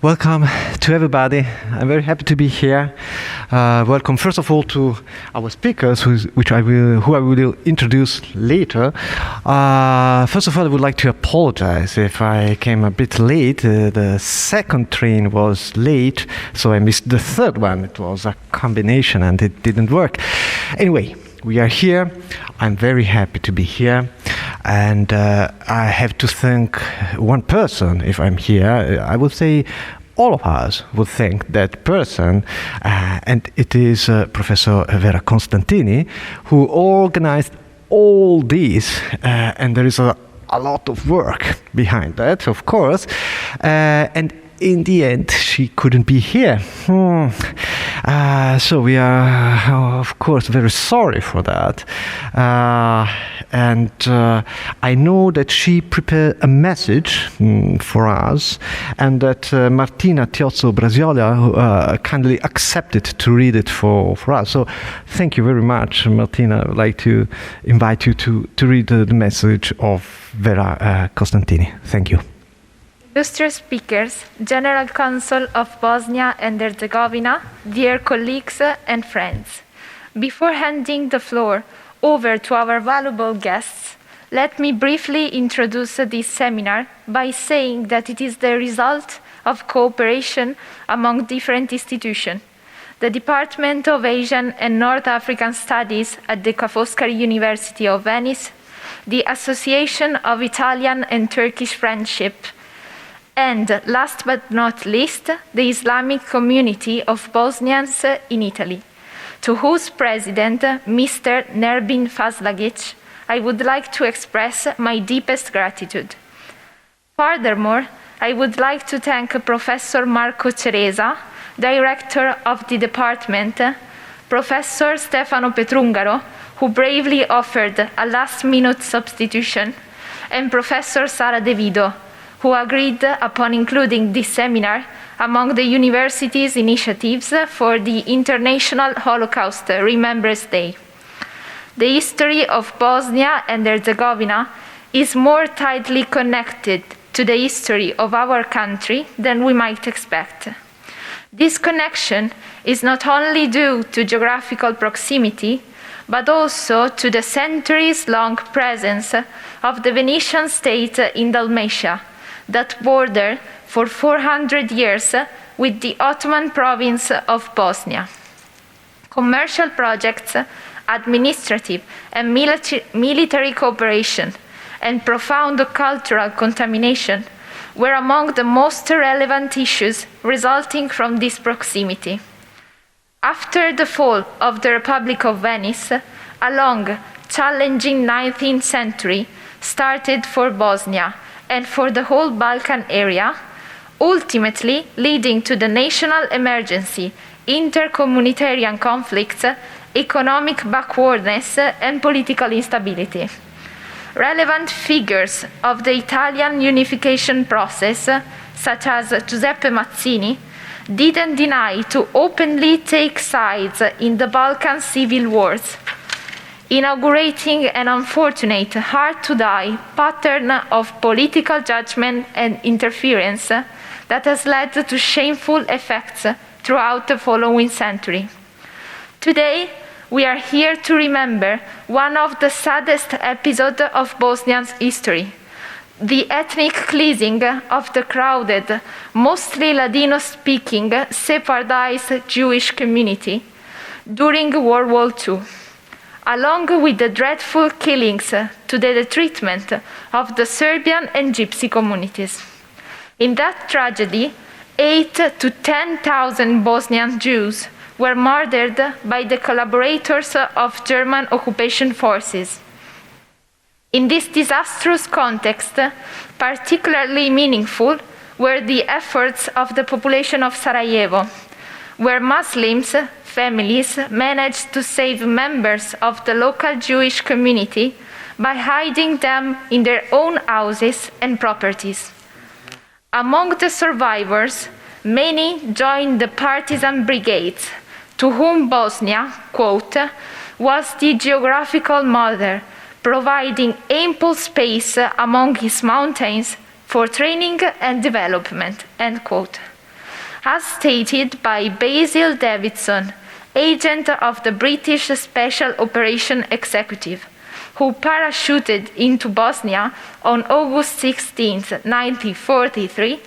Welcome to everybody. I'm very happy to be here. Welcome, first of all, to our speakers, who I will introduce later. First of all, I would like to apologize if I came a bit late. The second train was late, so I missed the third one. It was a combination, and it didn't work. Anyway, we are here. I'm very happy to be here. And I have to thank one person if I'm here. I would say all of us would thank that person, and it is Professor Vera Constantini, who organized all this, and there is a lot of work behind that, of course, and in the end she couldn't be here. So we are, of course, very sorry for that. And I know that she prepared a message for us, and that Martina Tiozzo Brasiola kindly accepted to read it for us. So thank you very much, Martina. I would like to invite you to read the message of Vera Constantini. Thank you. Illustrious speakers, General Council of Bosnia and Herzegovina, dear colleagues and friends. Before handing the floor over to our valuable guests, let me briefly introduce this seminar by saying that it is the result of cooperation among different institutions. The Department of Asian and North African Studies at the Foscari University of Venice, the Association of Italian and Turkish Friendship, and last but not least, the Islamic Community of Bosnians in Italy, to whose president, Mr. Nerbin Fazlagic, I would like to express my deepest gratitude. Furthermore, I would like to thank Professor Marco Ceresa, director of the department, Professor Stefano Petrungaro, who bravely offered a last-minute substitution, and Professor Sara De Vido, who agreed upon including this seminar among the university's initiatives for the International Holocaust Remembrance Day. The history of Bosnia and Herzegovina is more tightly connected to the history of our country than we might expect. This connection is not only due to geographical proximity, but also to the centuries-long presence of the Venetian state in Dalmatia, that bordered for 400 years with the Ottoman province of Bosnia. Commercial projects, administrative and military cooperation, and profound cultural contamination were among the most relevant issues resulting from this proximity. After the fall of the Republic of Venice, a long, challenging 19th century started for Bosnia and for the whole Balkan area, ultimately leading to the national emergency, intercommunitarian conflicts, economic backwardness, and political instability. Relevant figures of the Italian unification process, such as Giuseppe Mazzini, didn't deny to openly take sides in the Balkan civil wars, inaugurating an unfortunate, hard-to-die pattern of political judgment and interference that has led to shameful effects throughout the following century. Today, we are here to remember one of the saddest episodes of Bosnia's history, the ethnic cleansing of the crowded, mostly Ladino-speaking, Separatist Jewish community during World War II. Along with the dreadful killings to the treatment of the Serbian and Gypsy communities. In that tragedy, 8,000 to 10,000 Bosnian Jews were murdered by the collaborators of German occupation forces. In this disastrous context, particularly meaningful were the efforts of the population of Sarajevo, where Muslims families managed to save members of the local Jewish community by hiding them in their own houses and properties. Among the survivors, many joined the partisan brigades, to whom Bosnia, quote, was the geographical mother, providing ample space among its mountains for training and development, end quote. as stated by Basil Davidson, agent of the British Special Operation Executive, who parachuted into Bosnia on August 16, 1943,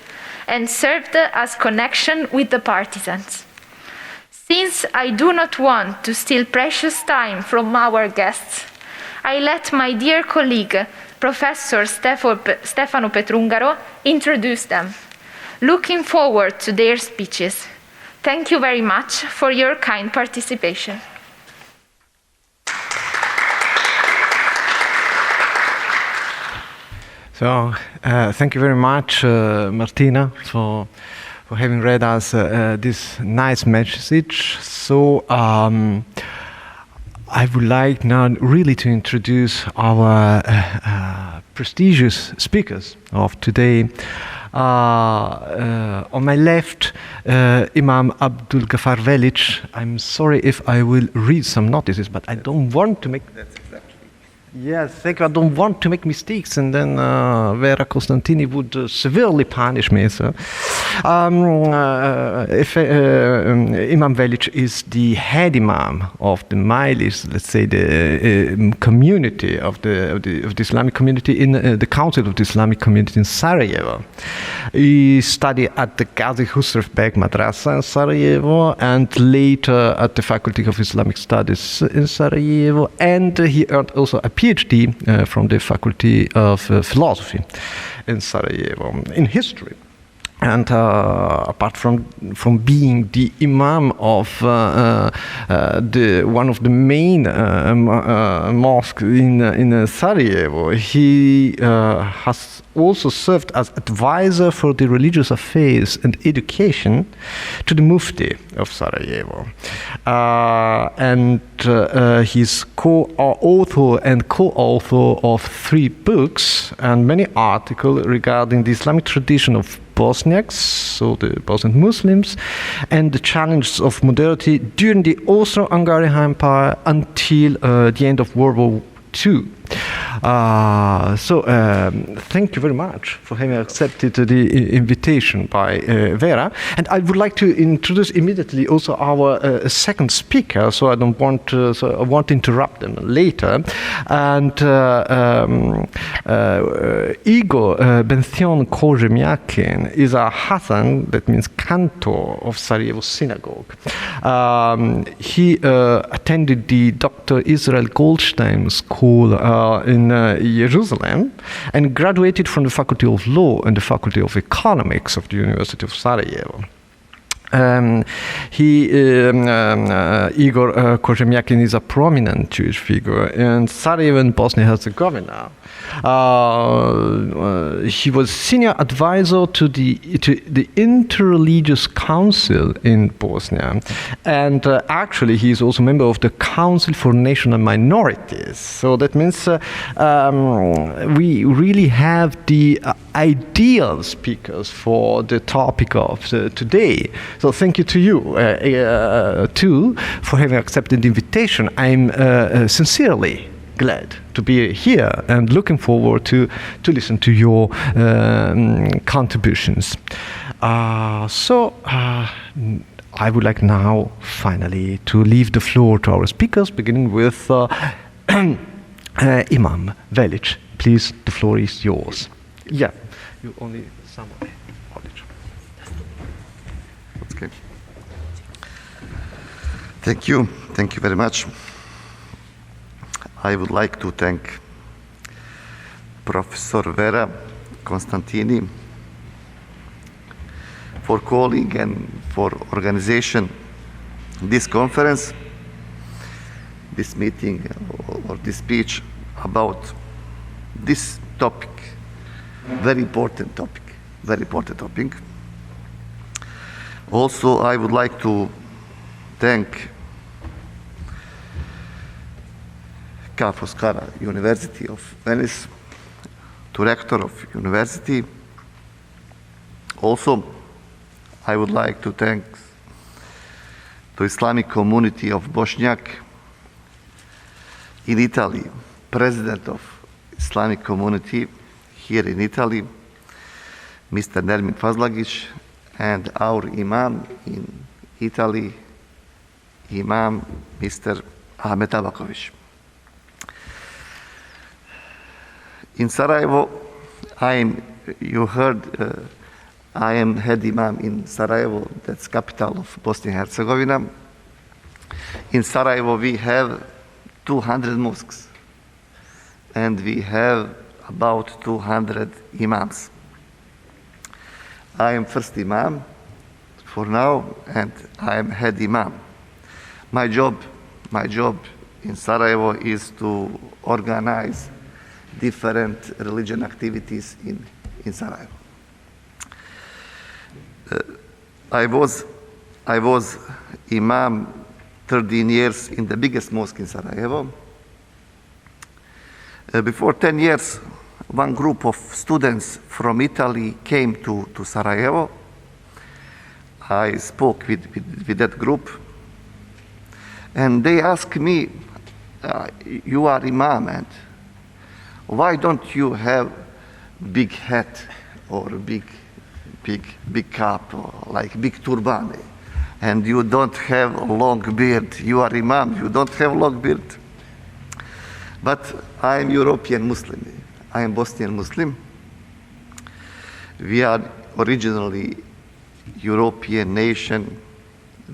and served as connection with the partisans. Since I do not want to steal precious time from our guests, I let my dear colleague, Professor Stefano Petrungaro, introduce them. Looking forward to their speeches. Thank you very much for your kind participation. So, thank you very much, Martina, for having read us this nice message. So, I would like now really to introduce our prestigious speakers of today. On my left, Imam Abdul Ghaffar Velic. I'm sorry if I will read some notices, but I don't want to make... Yes, thank you. I don't want to make mistakes, and then Vera Costantini would severely punish me. So, if Imam Velic is the head imam of the Majlis, let's say the community of the Islamic community in the Council of the Islamic Community in Sarajevo. He studied at the Gazi Husrev Beg Madrasa in Sarajevo, and later at the Faculty of Islamic Studies in Sarajevo, and he earned also a PhD from the Faculty of Philosophy in Sarajevo, in history. And apart from being the imam of one of the main mosques in Sarajevo, he has also served as advisor for the religious affairs and education to the Mufti of Sarajevo. And he's co-author and co-author of 3 books and many articles regarding the Islamic tradition of Bosniaks, so the Bosnian Muslims, and the challenges of modernity during the Austro-Hungarian Empire until the end of World War II. Thank you very much for having accepted the invitation by Vera. And I would like to introduce immediately also our second speaker, so I won't interrupt them later. And Igor Benzion Korzemiakin is a Hasan, that means cantor of Sarajevo Synagogue. He attended the Dr. Israel Goldstein School in Jerusalem and graduated from the Faculty of Law and the Faculty of Economics of the University of Sarajevo. Igor Korzemiakin is a prominent Jewish figure in Sarajevo and Bosnia-Herzegovina. He was senior advisor to the Interreligious Council in Bosnia, and actually he is also a member of the Council for National Minorities. So that means we really have the ideal speakers for the topic of today. So thank you to you too for having accepted the invitation. I'm sincerely glad to be here and looking forward to listen to your contributions. I would like now finally to leave the floor to our speakers, beginning with Imam Velic. Please, the floor is yours. Yeah, you only summary. Okay. Thank you very much. I would like to thank Professor Vera Costantini for calling and for organization this conference, this meeting or this speech about this topic, very important topic. Also, I would like to thank Foscari University of Venice, director of university. Also, I would like to thank the Islamic community of Bosniak in Italy, president of Islamic community here in Italy, Mr. Nermin Fazlagic, and our Imam in Italy, Imam Mr. Ahmet Abakovic. In Sarajevo, you heard, I am head Imam in Sarajevo, that's capital of Bosnia and Herzegovina. In Sarajevo, we have 200 mosques, and we have about 200 imams. I am first Imam for now, and I am head Imam. My job in Sarajevo is to organize different religion activities in Sarajevo. I was Imam 13 years in the biggest mosque in Sarajevo. Before 10 years, one group of students from Italy came to Sarajevo. I spoke with that group, and they asked me, you are Imam, and why don't you have big hat or big cap or like big turban, and you don't have a long beard? You are Imam, you don't have a long beard. But I am European Muslim. I am Bosnian Muslim. We are originally European nation.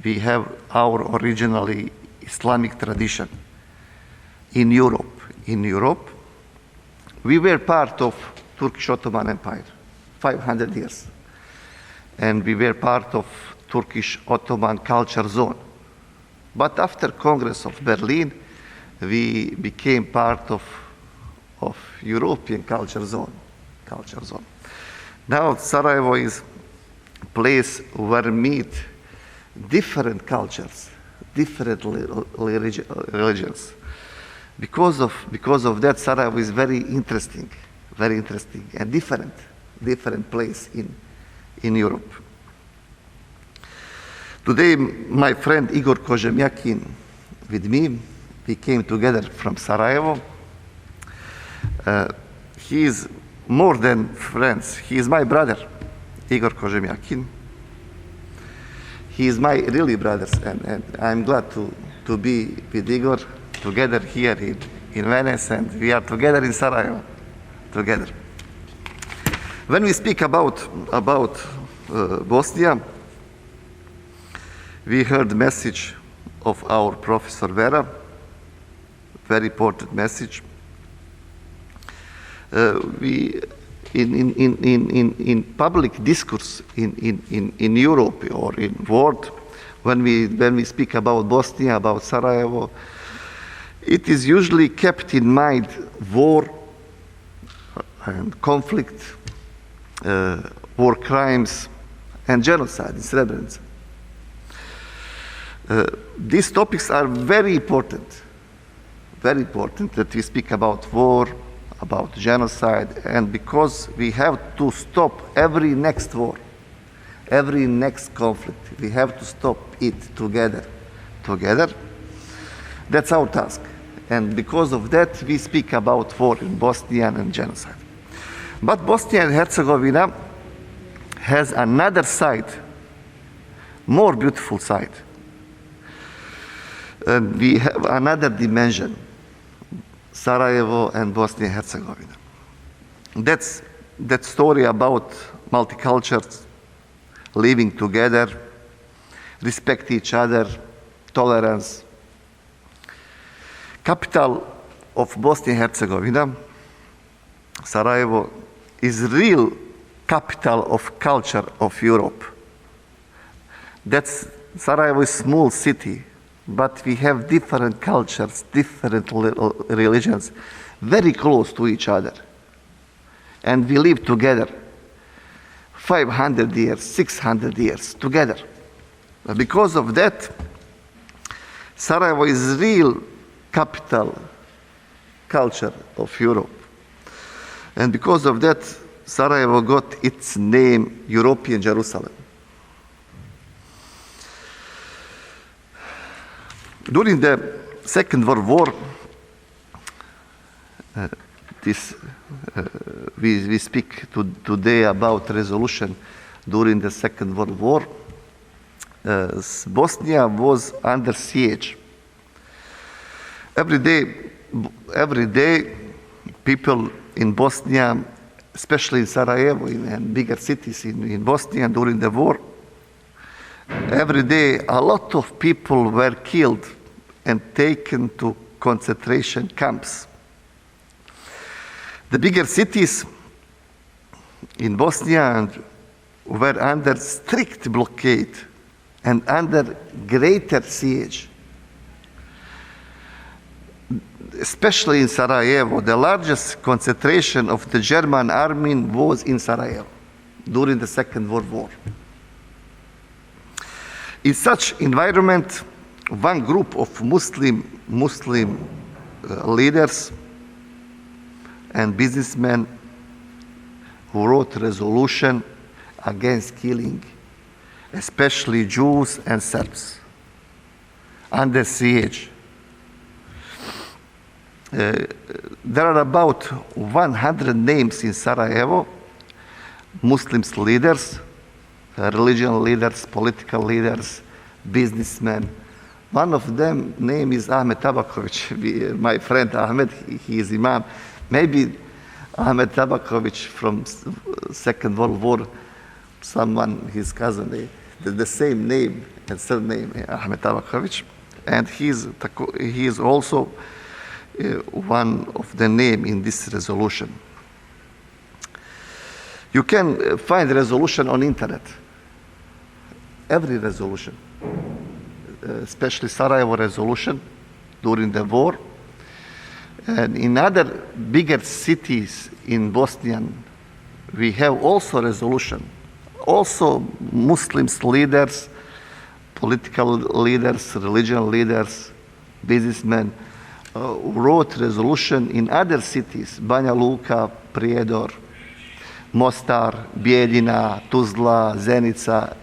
We have our originally Islamic tradition in Europe. In Europe, we were part of Turkish Ottoman Empire, 500 years. And we were part of Turkish Ottoman culture zone. But after Congress of Berlin, we became part of European culture zone. Now Sarajevo is a place where meet different cultures, different religions. Because of that, Sarajevo is very interesting and different place in Europe. Today, my friend Igor Kožemjakin with me, we came together from Sarajevo. He is more than friends. He is my brother, Igor Kožemjakin. He is my really brother, and I'm glad to be with Igor together here in Venice, and we are together in Sarajevo, together. When we speak about Bosnia, we heard the message of our Professor Vera, very important message. We in public discourse in Europe or in world, when we speak about Bosnia, about Sarajevo, it is usually kept in mind war and conflict, war crimes, and genocide in Srebrenica. These topics are very important that we speak about war, about genocide, and because we have to stop every next war, every next conflict, we have to stop it together. That's our task. And because of that, we speak about war in Bosnia and genocide. But Bosnia and Herzegovina has another side, more beautiful side. And we have another dimension, Sarajevo and Bosnia and Herzegovina. That's that story about multicultures, living together, respect each other, tolerance. Capital of Bosnia and Herzegovina, Sarajevo, is real capital of culture of Europe. Sarajevo is a small city, but we have different cultures, different religions, very close to each other. And we live together 500 years, 600 years together. Because of that, Sarajevo is real capital culture of Europe. And because of that, Sarajevo got its name European Jerusalem. During the Second World War, we speak today about resolution during the Second World War. Bosnia was under siege. Every day, people in Bosnia, especially in Sarajevo and bigger cities in Bosnia during the war, every day a lot of people were killed and taken to concentration camps. The bigger cities in Bosnia were under strict blockade and under greater siege. Especially in Sarajevo, the largest concentration of the German army was in Sarajevo during the Second World War. In such environment, one group of Muslim leaders and businessmen who wrote resolution against killing, especially Jews and Serbs, under siege. There are about 100 names in Sarajevo, Muslim leaders, religious leaders, political leaders, businessmen. One of them name is Ahmed Tabaković, my friend Ahmed, he is imam. Maybe Ahmed Tabaković from Second World War, someone, his cousin, the same name and surname, Ahmed Tabaković. And he is also one of the name in this resolution. You can find the resolution on internet. Every resolution, especially Sarajevo resolution during the war. And in other bigger cities in Bosnia, we have also resolution. Also Muslims leaders, political leaders, religious leaders, businessmen wrote resolution in other cities, Banja Luka, Prijedor, Mostar, Bijeljina, Tuzla, Zenica.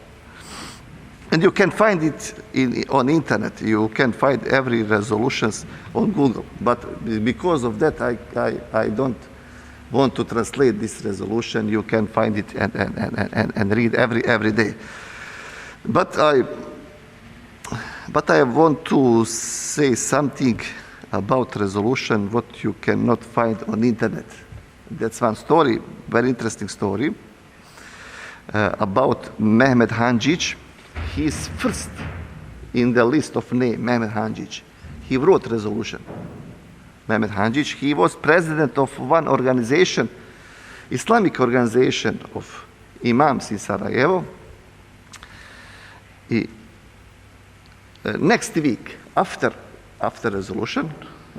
And you can find it on internet. You can find every resolutions on Google. But because of that, I don't want to translate this resolution. You can find it and read every day. But I want to say something about resolution what you cannot find on internet. That's one story, very interesting story, about Mehmed Handžić. He is first in the list of name, Mehmed Handžić. He wrote resolution. Mehmed Handžić, he was president of one organization, Islamic organization of imams in Sarajevo. Next week, after resolution,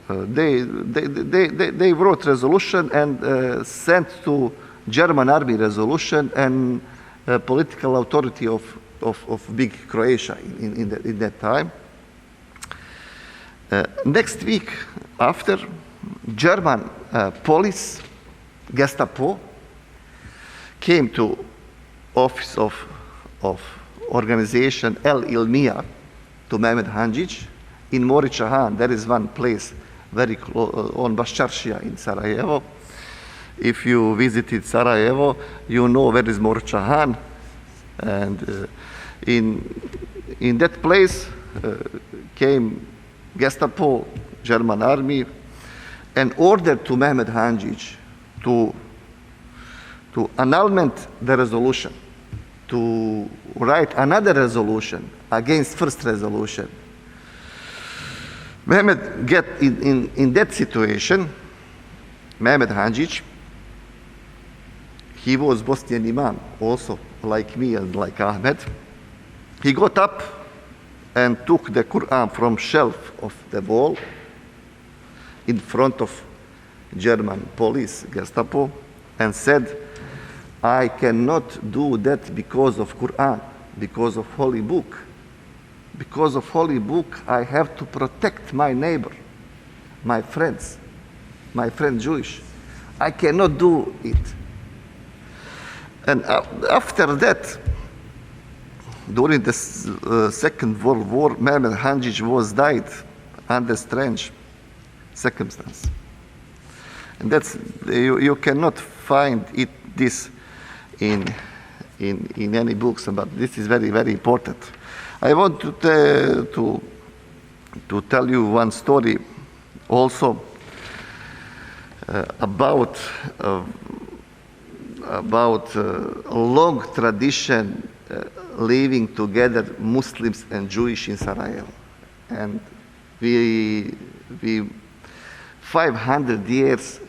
they wrote resolution and sent to German army resolution and political authority of big Croatia in that time. Next week after, German police, Gestapo, came to office of organization El Ilmija to Mehmed Handžić in Moričahan. There is one place very close on Baščaršija in Sarajevo. If you visited Sarajevo, you know where is Moričahan. And in that place came Gestapo, German army, and ordered to Mehmed Handžić to annulment the resolution, to write another resolution against first resolution. Mehmed get in that situation, Mehmed Handžić, he was Bosnian imam also, like me and like Ahmed. He got up and took the Quran from shelf of the wall in front of German police, Gestapo, and said, I cannot do that because of Quran, because of holy book. Because of holy book, I have to protect my neighbor, my friends, my friend Jewish. I cannot do it. And after that, during the Second World War, Mehmed Handžić was died under strange circumstances. And that's, you cannot find this in in any books, but this is very, very important. I want to tell you one story also about a long tradition living together, Muslims and Jewish in Sarajevo. And we 500 years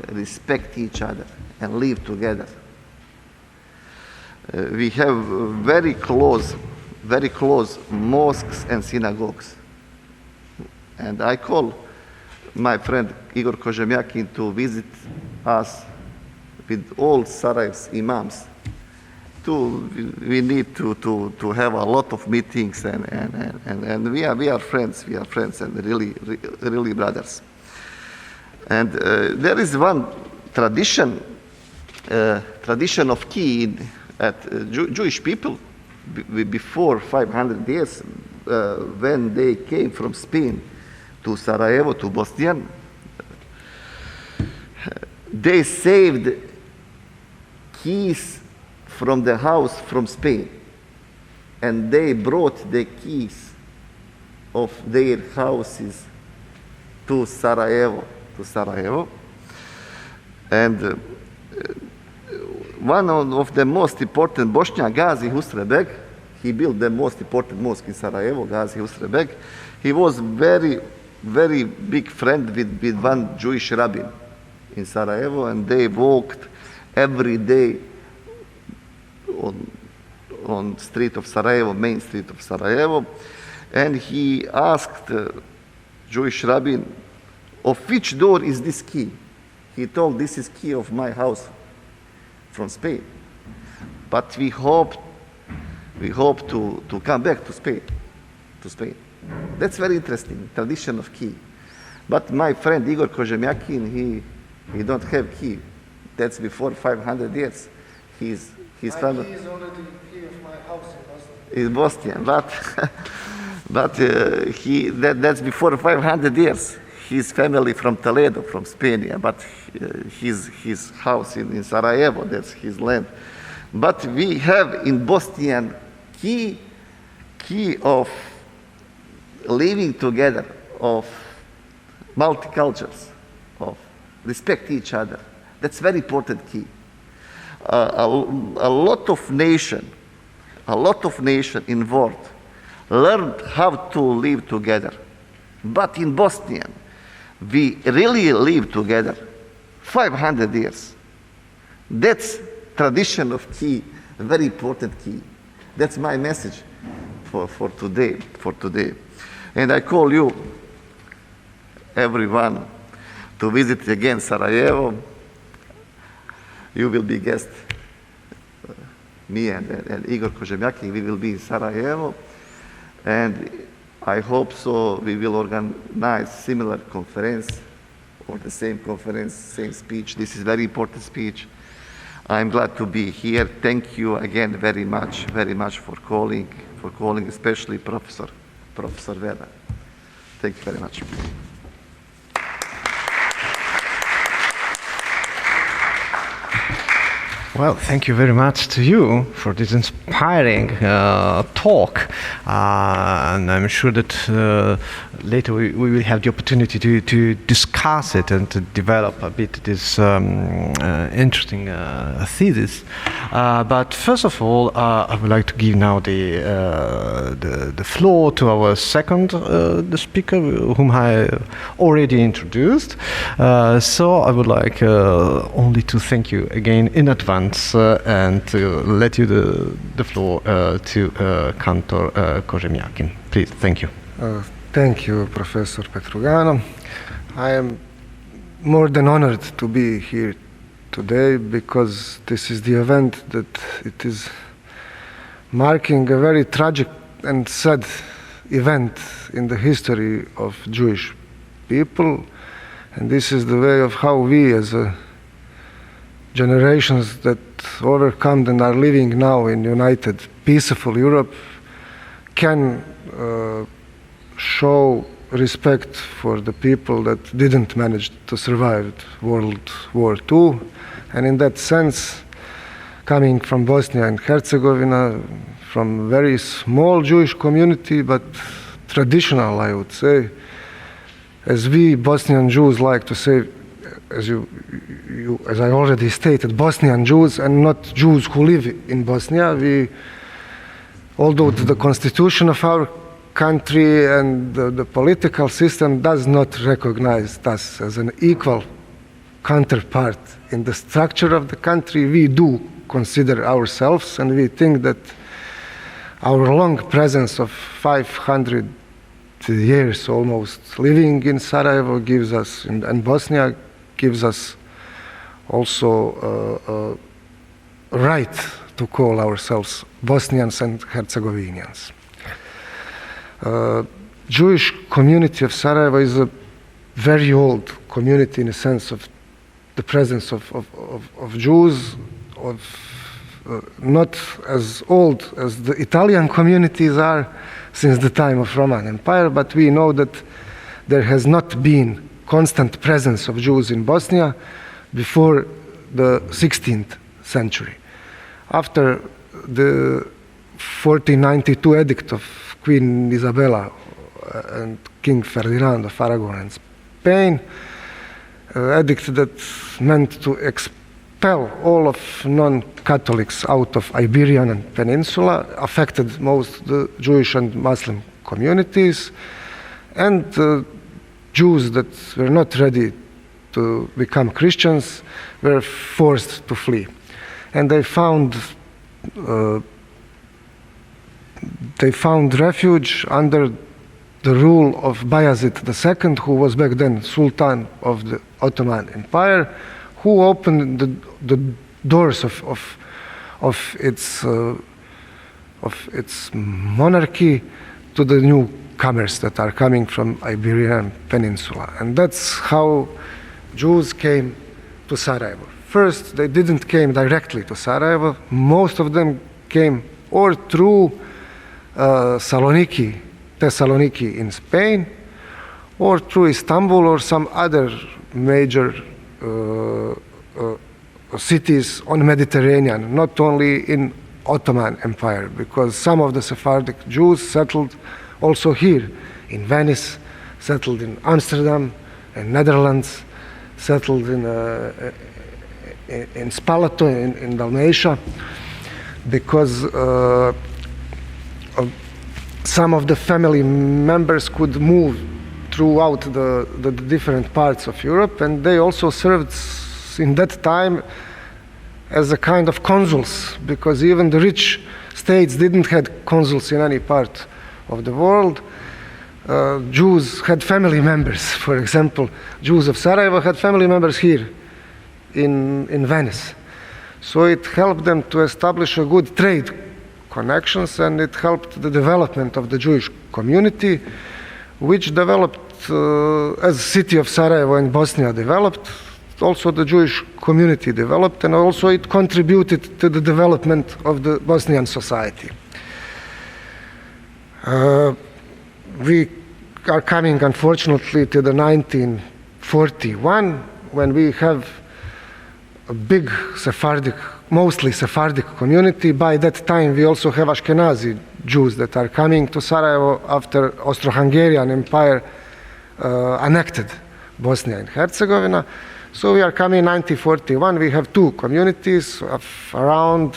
respect each other and live together. We have very close mosques and synagogues. And I call my friend Igor Kožemjakin to visit us with all Sarajevo's imams. We need to have a lot of meetings, and we are friends and really brothers. And there is one tradition of key at Jewish people before 500 years, when they came from Spain to Sarajevo, to Bosnia, they saved keys from the house from Spain, and they brought the keys of their houses to Sarajevo. And one of the most important Bosniak, Gazi Husrebek, he built the most important mosque in Sarajevo, Gazi Husrebek. He was very, very big friend with one Jewish rabbin in Sarajevo, and they walked every day on street of Sarajevo, main street of Sarajevo, and he asked Jewish rabbin, of which door is this key? He told, this is key of my house from Spain. But we hope to come back to Spain. That's very interesting, tradition of key. But my friend Igor Kožemjakin, he don't have key. That's before 500 years. His family. My key is already key of my house in Bosnia. In Bosnia, but that's before 500 years. His family from Toledo, from Spain, yeah, but his house in Sarajevo, that's his land. But we have in Bosnian key of living together, of multicultures, of respect each other. That's very important key. A lot of nation involved learned how to live together. But in Bosnian, we really live together 500 years. That's tradition of key, a very important key. That's my message for today. And I call you, everyone, to visit again Sarajevo. You will be guest, me and Igor Kožemjakin, we will be in Sarajevo. And I hope so we will organize similar conference, or the same conference, same speech. This is very important speech. I'm glad to be here. Thank you again very much for calling, especially Professor Weber. Thank you very much. Well, thank you very much to you for this inspiring talk, and I'm sure that later we will have the opportunity to discuss it and to develop a bit this interesting thesis. But first of all, I would like to give now the floor to our second the speaker, whom I already introduced. So I would like only to thank you again in advance. And to let you the floor to Cantor Kožemjakin. Please, thank you. Thank you, Professor Petrugano. I am more than honored to be here today because this is the event that it is marking a very tragic and sad event in the history of Jewish people, and this is the way of how we as generations that overcome and are living now in united, peaceful Europe can show respect for the people that didn't manage to survive World War II. And in that sense, coming from Bosnia and Herzegovina, from very small Jewish community, but traditional, I would say. As we Bosnian Jews like to say, as I already stated, Bosnian Jews and not Jews who live in Bosnia. Although the constitution of our country and the political system does not recognize us as an equal counterpart in the structure of the country, we do consider ourselves, and we think that our long presence of 500 years almost living in Sarajevo gives us, and Bosnia gives us also a right to call ourselves Bosnians and Herzegovinians. Jewish community of Sarajevo is a very old community in the sense of the presence of Jews, not as old as the Italian communities are since the time of Roman Empire, but we know that there has not been constant presence of Jews in Bosnia before the 16th century. After the 1492 edict of Queen Isabella and King Ferdinand of Aragon and Spain, edict that meant to expel all of non-Catholics out of Iberian and Peninsula, affected most the Jewish and Muslim communities, and Jews that were not ready to become Christians were forced to flee. And they found refuge under the rule of Bayezid II, who was back then Sultan of the Ottoman Empire, who opened the doors of its monarchy to the newcomers that are coming from Iberian Peninsula. And that's how Jews came to Sarajevo. First, they didn't came directly to Sarajevo. Most of them came or through Thessaloniki in Spain, or through Istanbul or some other major cities on Mediterranean, not only in Ottoman Empire, because some of the Sephardic Jews settled also here in Venice, settled in Amsterdam and Netherlands, settled in Spalato in Dalmatia, because some of the family members could move throughout the different parts of Europe, and they also served in that time as a kind of consuls, because even the rich states didn't have consuls in any part of the world. Jews had family members. For example, Jews of Sarajevo had family members here in Venice. So it helped them to establish a good trade connections, and it helped the development of the Jewish community, which developed as the city of Sarajevo and Bosnia developed. Also the Jewish community developed, and also it contributed to the development of the Bosnian society. We are coming, unfortunately, to the 1941, when we have a big mostly Sephardic community. By that time, we also have Ashkenazi Jews that are coming to Sarajevo after Austro-Hungarian Empire annexed Bosnia and Herzegovina. So we are coming in 1941. We have two communities of around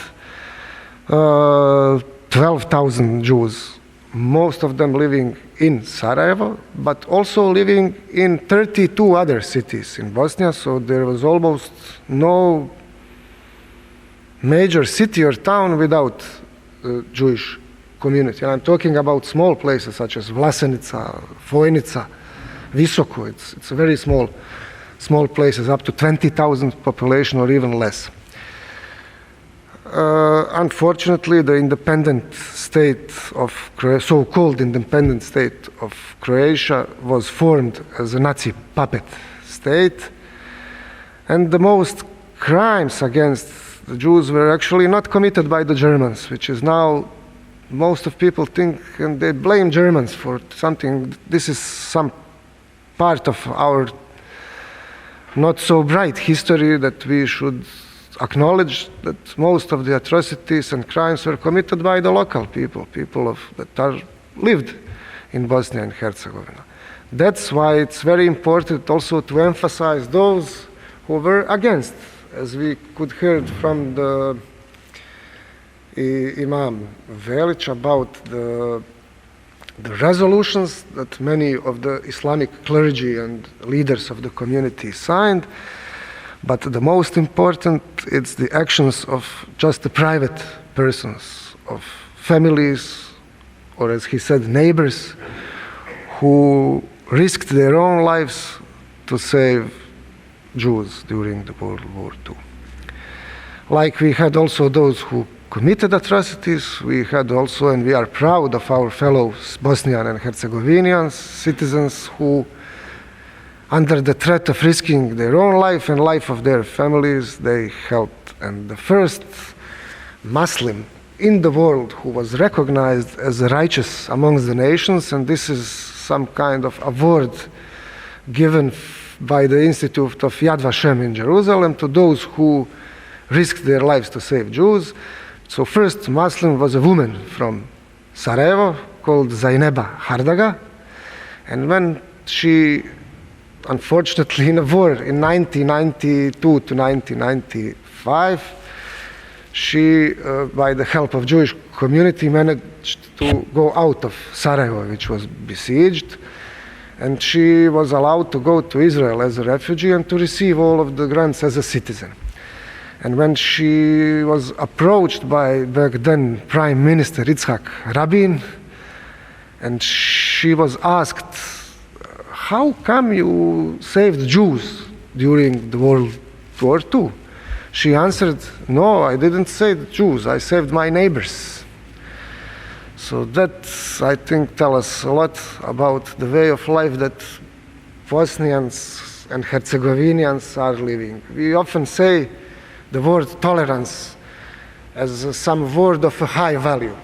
12,000 Jews, most of them living in Sarajevo, but also living in 32 other cities in Bosnia. So there was almost no major city or town without Jewish community. And I'm talking about small places such as Vlasenica, Vojnica, Visoko. It's a very small places, up to 20,000 population or even less. Unfortunately, the independent state of so-called independent state of Croatia was formed as a Nazi puppet state, and the most crimes against the Jews were actually not committed by the Germans, which is now most of people think, and they blame Germans for something. This is some part of our not so bright history that we should acknowledge that most of the atrocities and crimes were committed by the local people that lived in Bosnia and Herzegovina. That's why it's very important also to emphasize those who were against, as we could hear from the Imam Velic about the resolutions that many of the Islamic clergy and leaders of the community signed. But the most important, it's the actions of just the private persons, of families, or as he said, neighbors, who risked their own lives to save Jews during the World War II. Like we had also those who committed atrocities, we had also, and we are proud of our fellow Bosnian and Herzegovinian citizens who, under the threat of risking their own life and life of their families, they helped. And the first Muslim in the world who was recognized as righteous amongst the nations, and this is some kind of award given by the Institute of Yad Vashem in Jerusalem to those who risked their lives to save Jews. So first Muslim was a woman from Sarajevo called Zaineba Hardaga, and when she, unfortunately, in a war in 1992 to 1995, she, by the help of Jewish community, managed to go out of Sarajevo, which was besieged, and she was allowed to go to Israel as a refugee and to receive all of the grants as a citizen. And when she was approached by back then Prime Minister Yitzhak Rabin, and she was asked, how come you saved Jews during the World War II? She answered, no, I didn't save Jews, I saved my neighbors. So that, I think, tells us a lot about the way of life that Bosnians and Herzegovinians are living. We often say the word tolerance as some word of a high value.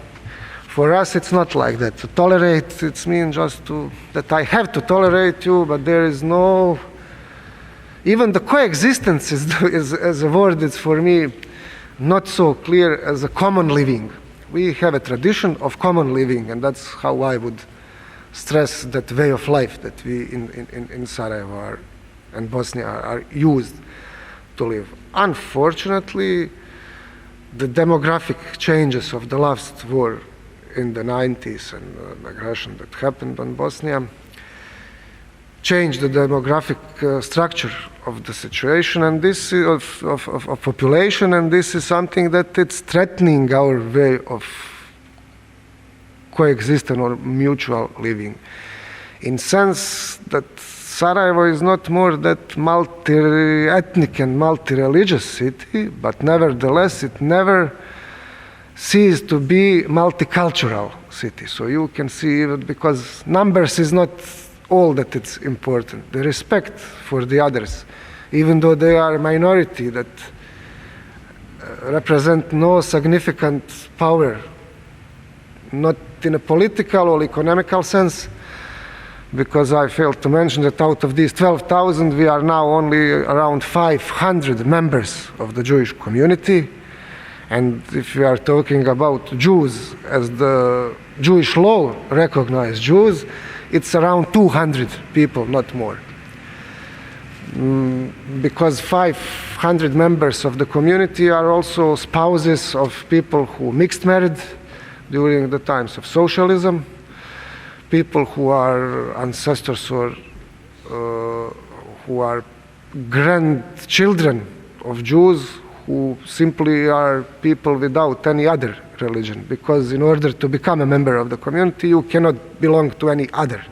For us, it's not like that. To tolerate, it means just that I have to tolerate you, but there is no... Even the coexistence is a word that's for me not so clear as a common living. We have a tradition of common living, and that's how I would stress that way of life that we in Sarajevo and Bosnia are used to live. Unfortunately, the demographic changes of the last war in the 90s and the aggression that happened on Bosnia changed the demographic structure of the situation and this of population, and this is something that it's threatening our way of coexistence or mutual living. In sense that Sarajevo is not more that multi-ethnic and multi-religious city, but nevertheless it never ceased to be multicultural city. So you can see, even because numbers is not all that it's important. The respect for the others, even though they are a minority that represent no significant power, not in a political or economical sense, because I failed to mention that out of these 12,000, we are now only around 500 members of the Jewish community. And if we are talking about Jews, as the Jewish law recognizes Jews, it's around 200 people, not more. Because 500 members of the community are also spouses of people who mixed married during the times of socialism, people who are ancestors or who are grandchildren of Jews who simply are people without any other religion, because in order to become a member of the community, you cannot belong to any other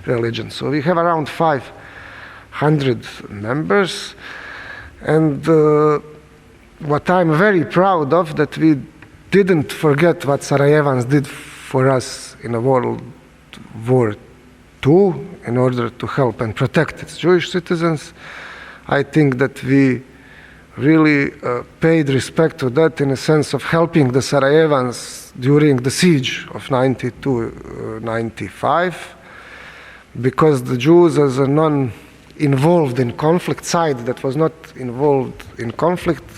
religion. So we have around 500 members, and what I'm very proud of, that we didn't forget what Sarajevans did for us in World War II in order to help and protect its Jewish citizens. I think that we really paid respect to that in a sense of helping the Sarajevans during the siege of 92-95, because the Jews, as a non-involved in conflict side that was not involved in conflict,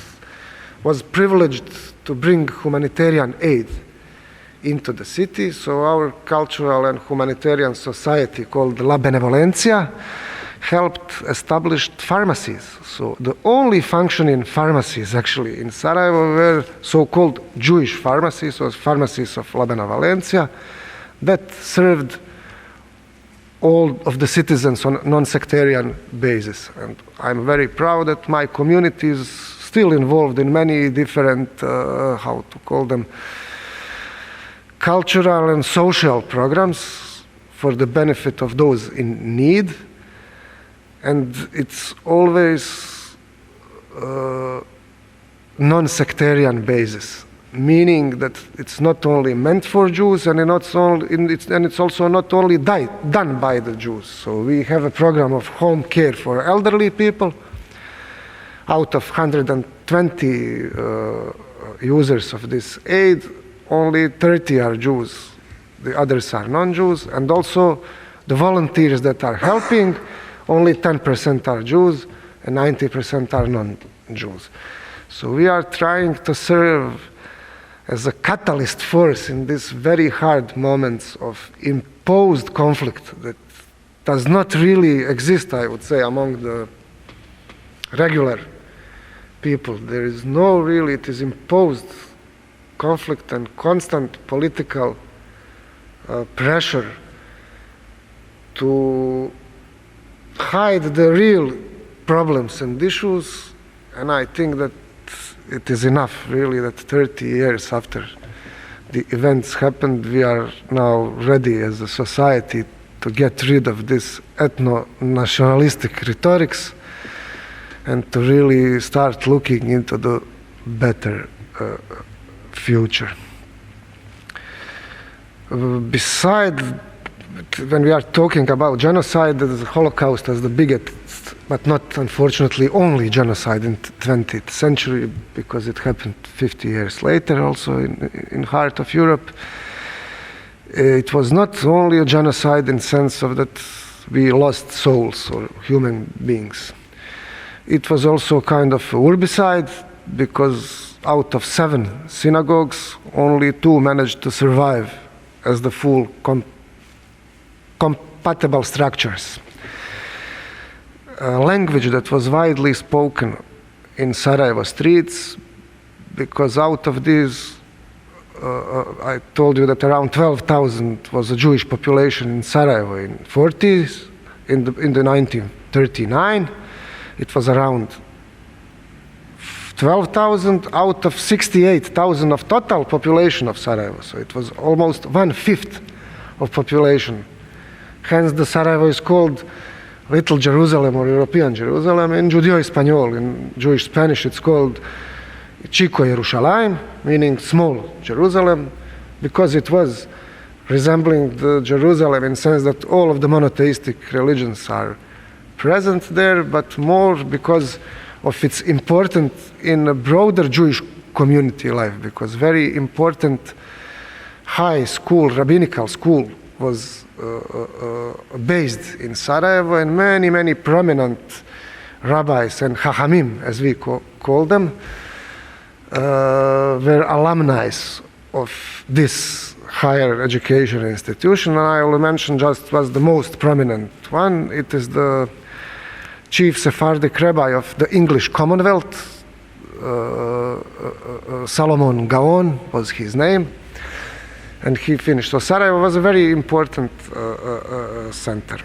was privileged to bring humanitarian aid into the city. So our cultural and humanitarian society called La Benevolencia helped establish pharmacies. So the only functioning pharmacies actually in Sarajevo were so-called Jewish pharmacies, or pharmacies of La Benevolencia, that served all of the citizens on a non-sectarian basis. And I'm very proud that my community is still involved in many different, how to call them, cultural and social programs for the benefit of those in need. And it's always non-sectarian basis, meaning that it's not only meant for Jews, and it's also not only done by the Jews. So we have a program of home care for elderly people. Out of 120 users of this aid, only 30 are Jews. The others are non-Jews. And also the volunteers that are helping, only 10% are Jews and 90% are non-Jews. So we are trying to serve as a catalyst force in these very hard moments of imposed conflict that does not really exist, I would say, among the regular people. There is no really, it is imposed conflict and constant political pressure to hide the real problems and issues. And I think that it is enough, really, that 30 years after the events happened, we are now ready as a society to get rid of this ethno-nationalistic rhetorics and to really start looking into the better future. Besides, when we are talking about genocide, the Holocaust is the biggest, but not unfortunately only genocide in the 20th century, because it happened 50 years later also in heart of Europe. It was not only a genocide in the sense of that we lost souls or human beings. It was also kind of urbicide, because out of 7 synagogues, only 2 managed to survive as the full compatible structures. A language that was widely spoken in Sarajevo streets, because out of these, I told you that around 12,000 was a Jewish population in Sarajevo in 40s. In the 1939, it was around 12,000 out of 68,000 of total population of Sarajevo. So it was almost 1/5 of population. Hence the Sarajevo is called Little Jerusalem or European Jerusalem. In Judeo-Espanol, in Jewish Spanish, it's called Chico Jerusalem, meaning small Jerusalem, because it was resembling the Jerusalem in the sense that all of the monotheistic religions are present there, but more because of its importance in a broader Jewish community life, because very important high school, rabbinical school, was based in Sarajevo, and many prominent rabbis and hachamim, as we call them, were alumni of this higher education institution. And I will mention just was the most prominent one. It is the chief Sephardic rabbi of the English Commonwealth, Solomon Gaon was his name, and he finished. So Sarajevo was a very important center.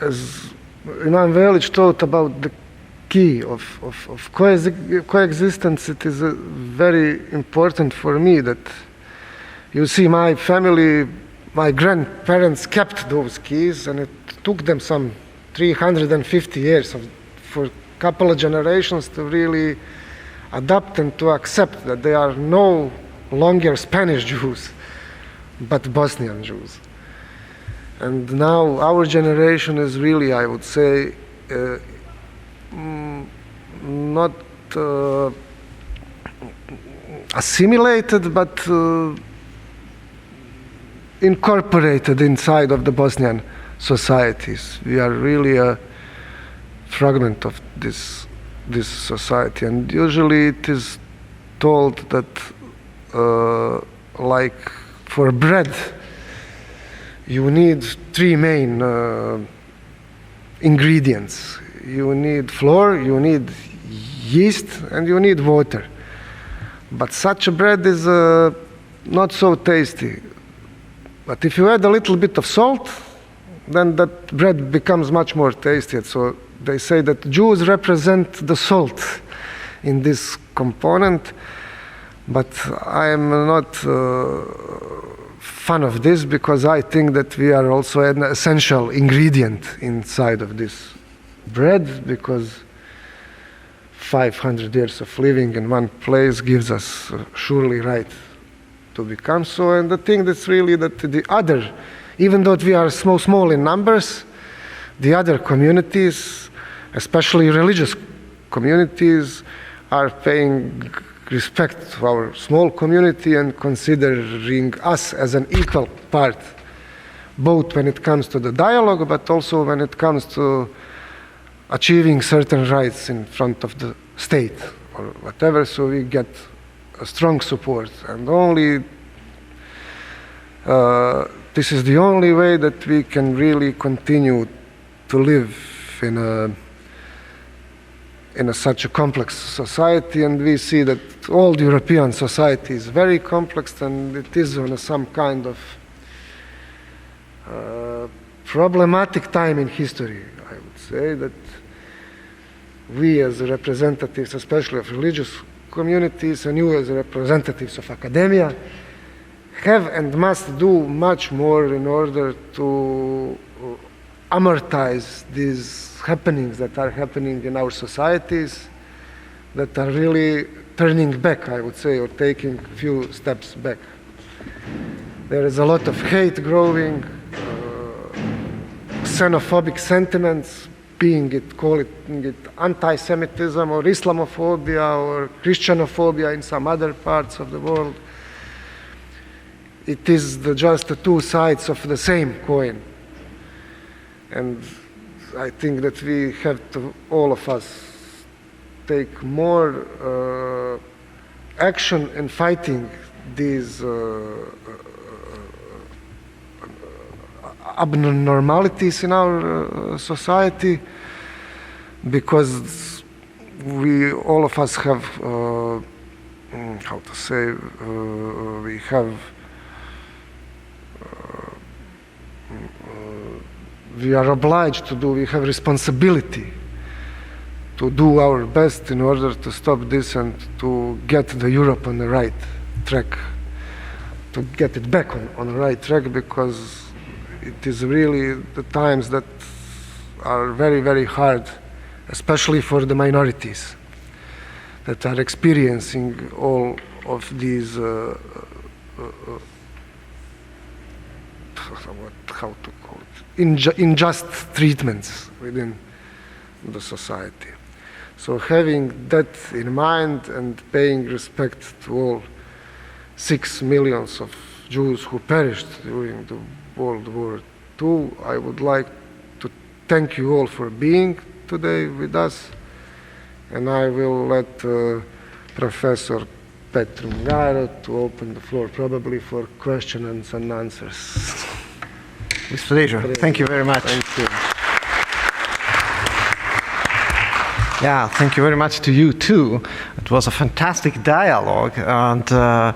As Imam Velić taught about the key of coexistence, it is very important for me that, you see, my family, my grandparents kept those keys, and it took them some 350 years for a couple of generations to really adapt and to accept that they are no longer Spanish Jews, but Bosnian Jews. And now our generation is really, I would say, not assimilated, but incorporated inside of the Bosnian societies. We are really a fragment of this this society. And usually it is told that like for bread you need three main ingredients. You need flour, you need yeast, and you need water. But such a bread is not so tasty. But if you add a little bit of salt, then that bread becomes much more tasty. So they say that Jews represent the salt in this component, but I am not fan of this, because I think that we are also an essential ingredient inside of this bread, because 500 years of living in one place gives us surely right to become so. And the thing that's really that the other, even though we are small in numbers, the other communities, especially religious communities, are paying respect to our small community and considering us as an equal part, both when it comes to the dialogue, but also when it comes to achieving certain rights in front of the state or whatever. So we get a strong support, and only this is the only way that we can really continue to live in such a complex society. And we see that all the European society is very complex, and it is on some kind of problematic time in history. I would say that we as representatives, especially of religious communities, and you as representatives of academia, have and must do much more in order to amortize these happenings that are happening in our societies, that are really turning back, I would say, or taking a few steps back. There is a lot of hate growing, xenophobic sentiments, calling it anti-Semitism or Islamophobia or Christianophobia in some other parts of the world. It is just the two sides of the same coin. And I think that we have to, all of us, take more action in fighting these abnormalities in our society, because we, all of us have, we have, we are obliged to do, we have responsibility to do our best in order to stop this and to get the Europe on the right track, to get it back on the right track, because it is really the times that are very, very hard, especially for the minorities that are experiencing all of these, how to call it, unjust treatments within the society. So having that in mind and paying respect to all 6 million of Jews who perished during the World War II, I would like to thank you all for being today with us, and I will let Professor Petrungaro to open the floor, probably for questions and answers. With pleasure. Thank you very much. Thank you. Yeah, thank you very much to you too. It was a fantastic dialogue, and I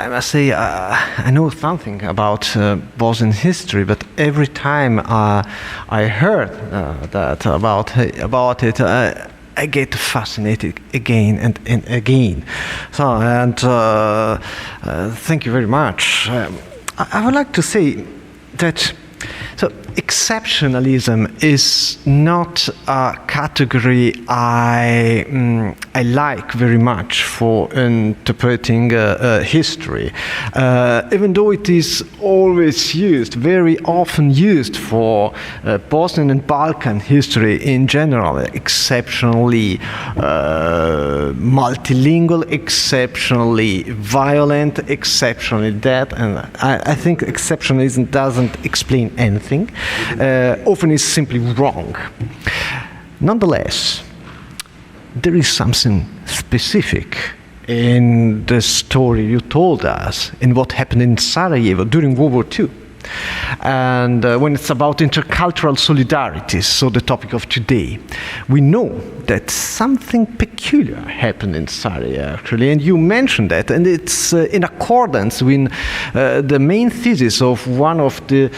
must say I know something about Bosnian history, but every time I heard that about it, I get fascinated again and again. So, and thank you very much. I would like to say that exceptionalism is not a category I like very much for interpreting history, even though it is always used, very often used for Bosnian and Balkan history in general, exceptionally multilingual, exceptionally violent, exceptionally dead, and I think exceptionalism doesn't explain anything. Often is simply wrong. Nonetheless, there is something specific in the story you told us, in what happened in Sarajevo during World War II. And when it's about intercultural solidarities, so the topic of today, we know that something peculiar happened in Sarajevo, actually, and you mentioned that, and it's in accordance with the main thesis of one of the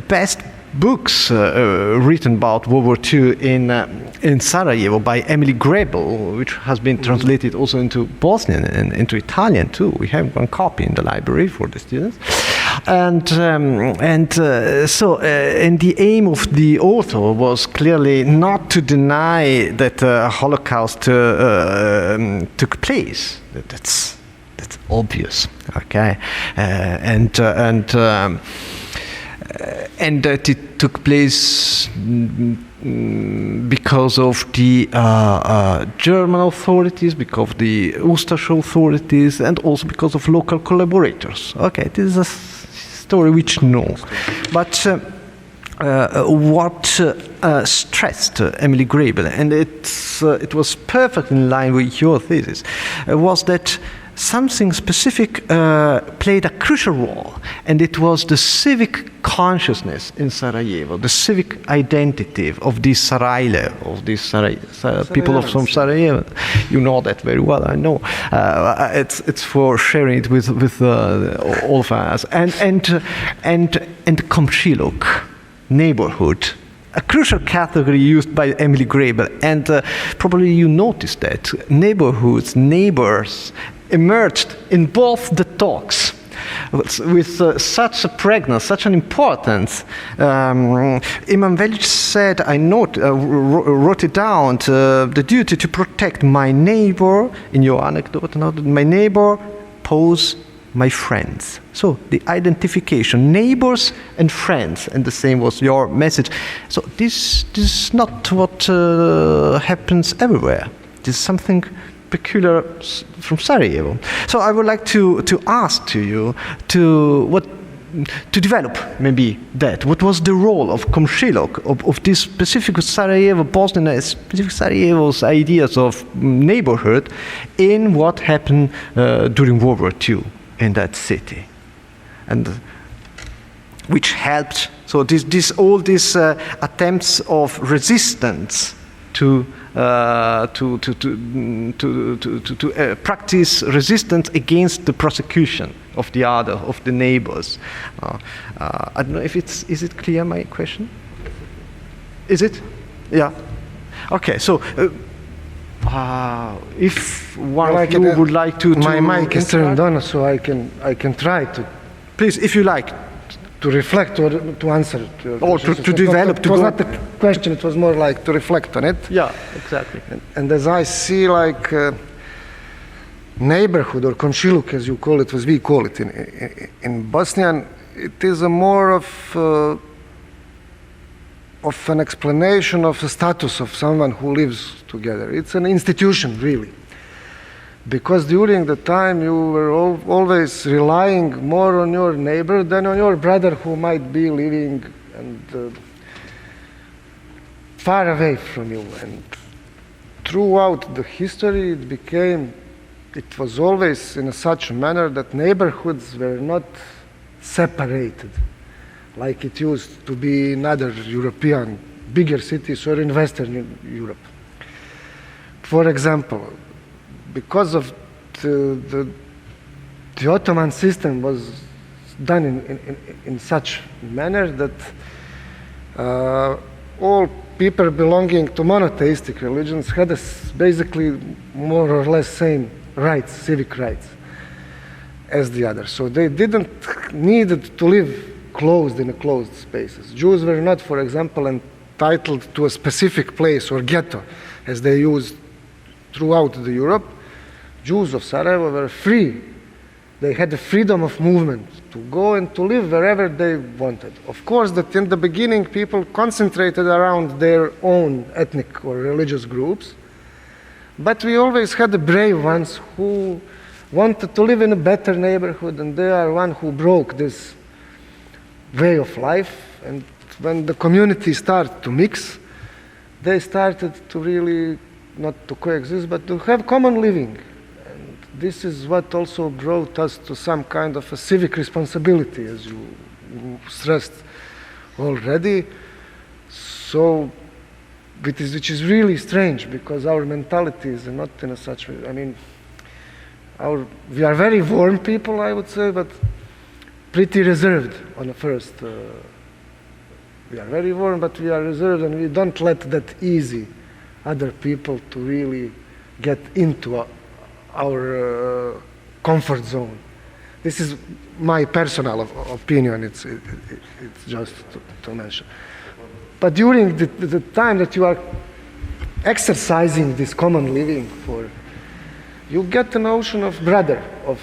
best books written about World War II in Sarajevo by Emily Grebel, which has been translated also into Bosnian and into Italian too. We have one copy in the library for the students. And the aim of the author was clearly not to deny that the Holocaust took place. That's obvious, okay, and that it took place because of the German authorities, because of the Ustash authorities, and also because of local collaborators. Okay, this is a story which no. But what stressed Emily Grebel, and it was perfectly in line with your thesis, was that something specific played a crucial role, and it was the civic consciousness in Sarajevo, the civic identity of these Sarajle, of these people from Sarajevo. You know that very well, I know. It's for sharing it with all of us. And Komšiluk, neighborhood, a crucial category used by Emily Grebel, and probably you noticed that neighborhoods, neighbors emerged in both the talks with such a pregnance, such an importance. Iman Velic said, I wrote it down, the duty to protect my neighbor, in your anecdote, my neighbor pose my friends. So the identification, neighbors and friends, and the same was your message. So this is not what happens everywhere. This is something peculiar from Sarajevo. So I would like to ask to you to develop maybe that. What was the role of Komšiluk, of this specific Sarajevo, Bosnia, specific Sarajevo's ideas of neighborhood in what happened during World War II in that city, and which helped. So all these attempts of resistance to practice resistance against the prosecution of the other, of the neighbors. I don't know if is it clear, my question? Is it? Yeah. Okay. So if one of you would like to my mic is turned on, so I can try to. Please, if you like. To reflect or to answer. Or to develop. It was not a question, it was more like to reflect on it. Yeah, exactly. And as I see, like, neighborhood, or Komšiluk, as you call it, as we call it in Bosnian, it is a more of an explanation of the status of someone who lives together. It's an institution, really. Because during the time you were always relying more on your neighbor than on your brother, who might be living and far away from you. And throughout the history it was always in such a manner that neighborhoods were not separated like it used to be in other European bigger cities or in Western Europe. For example, because of the Ottoman system was done in such manner that all people belonging to monotheistic religions had basically more or less same rights, civic rights, as the others. So they didn't need to live closed in closed spaces. Jews were not, for example, entitled to a specific place or ghetto, as they used throughout Europe. Jews of Sarajevo were free. They had the freedom of movement to go and to live wherever they wanted. Of course, that in the beginning, people concentrated around their own ethnic or religious groups, but we always had the brave ones who wanted to live in a better neighborhood, and they are one who broke this way of life. And when the community started to mix, they started to really, not to coexist, but to have common living. And this is what also brought us to some kind of a civic responsibility, as you stressed already. So, which is really strange, because our mentality is not in a such way. I mean, we are very warm people, I would say, but pretty reserved on the first. We are very warm, but we are reserved, and we don't let that easy other people to really get into our comfort zone. This is my personal opinion. It's just to mention. But during the time that you are exercising this common living you get the notion of brother, of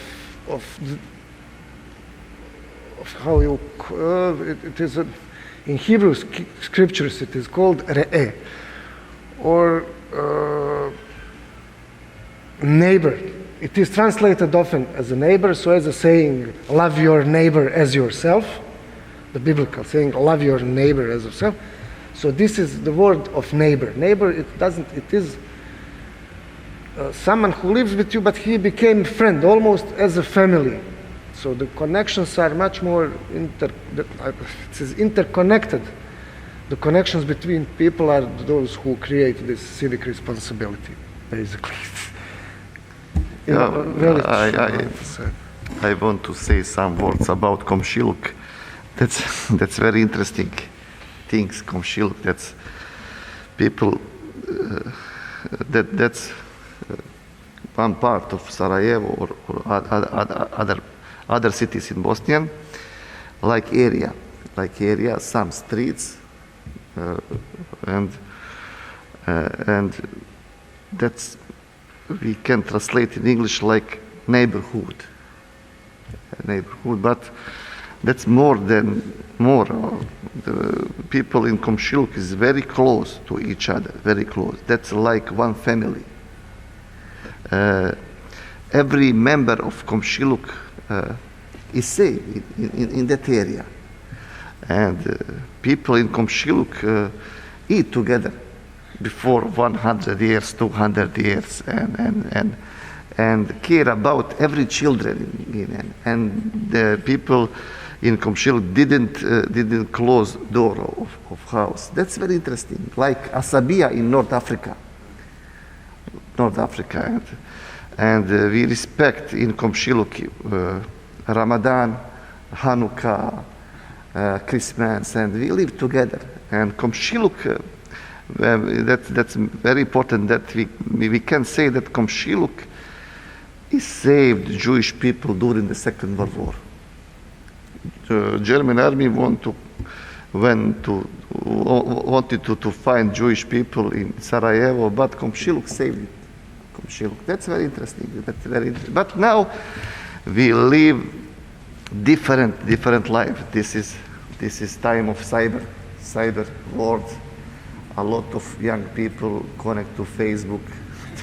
how you, it is in Hebrew scriptures it is called re'eh, or neighbor. It is translated often as a neighbor, so as a saying, love your neighbor as yourself, the biblical saying, love your neighbor as yourself. So this is the word of neighbor. Neighbor, it is someone who lives with you, but he became friend, almost as a family. So the connections are much more interconnected. The connections between people are those who create this civic responsibility, basically. I want to say some words about komšiluk. That's very interesting things. Komšiluk. That's people. That's one part of Sarajevo or other cities in Bosnia, like area, some streets, and that's, we can translate in English like neighborhood, but that's more. The people in komšiluk is very close to each other, very close. That's like one family. Every member of komšiluk is safe in that area, and people in komšiluk eat together before 100 years, 200 years, and care about every children. And the people in komšiluk didn't close door of house. That's very interesting. Like Asabia in North Africa, and we respect in komšiluk Ramadan, Hanukkah, Christmas, and we live together. And komšiluk, that's very important that we can say that komšiluk is saved Jewish people during the Second World War. The German army wanted to find Jewish people in Sarajevo, but komšiluk saved it. That's very interesting. But now we live different life. This is time of cyber world. A lot of young people connect to Facebook.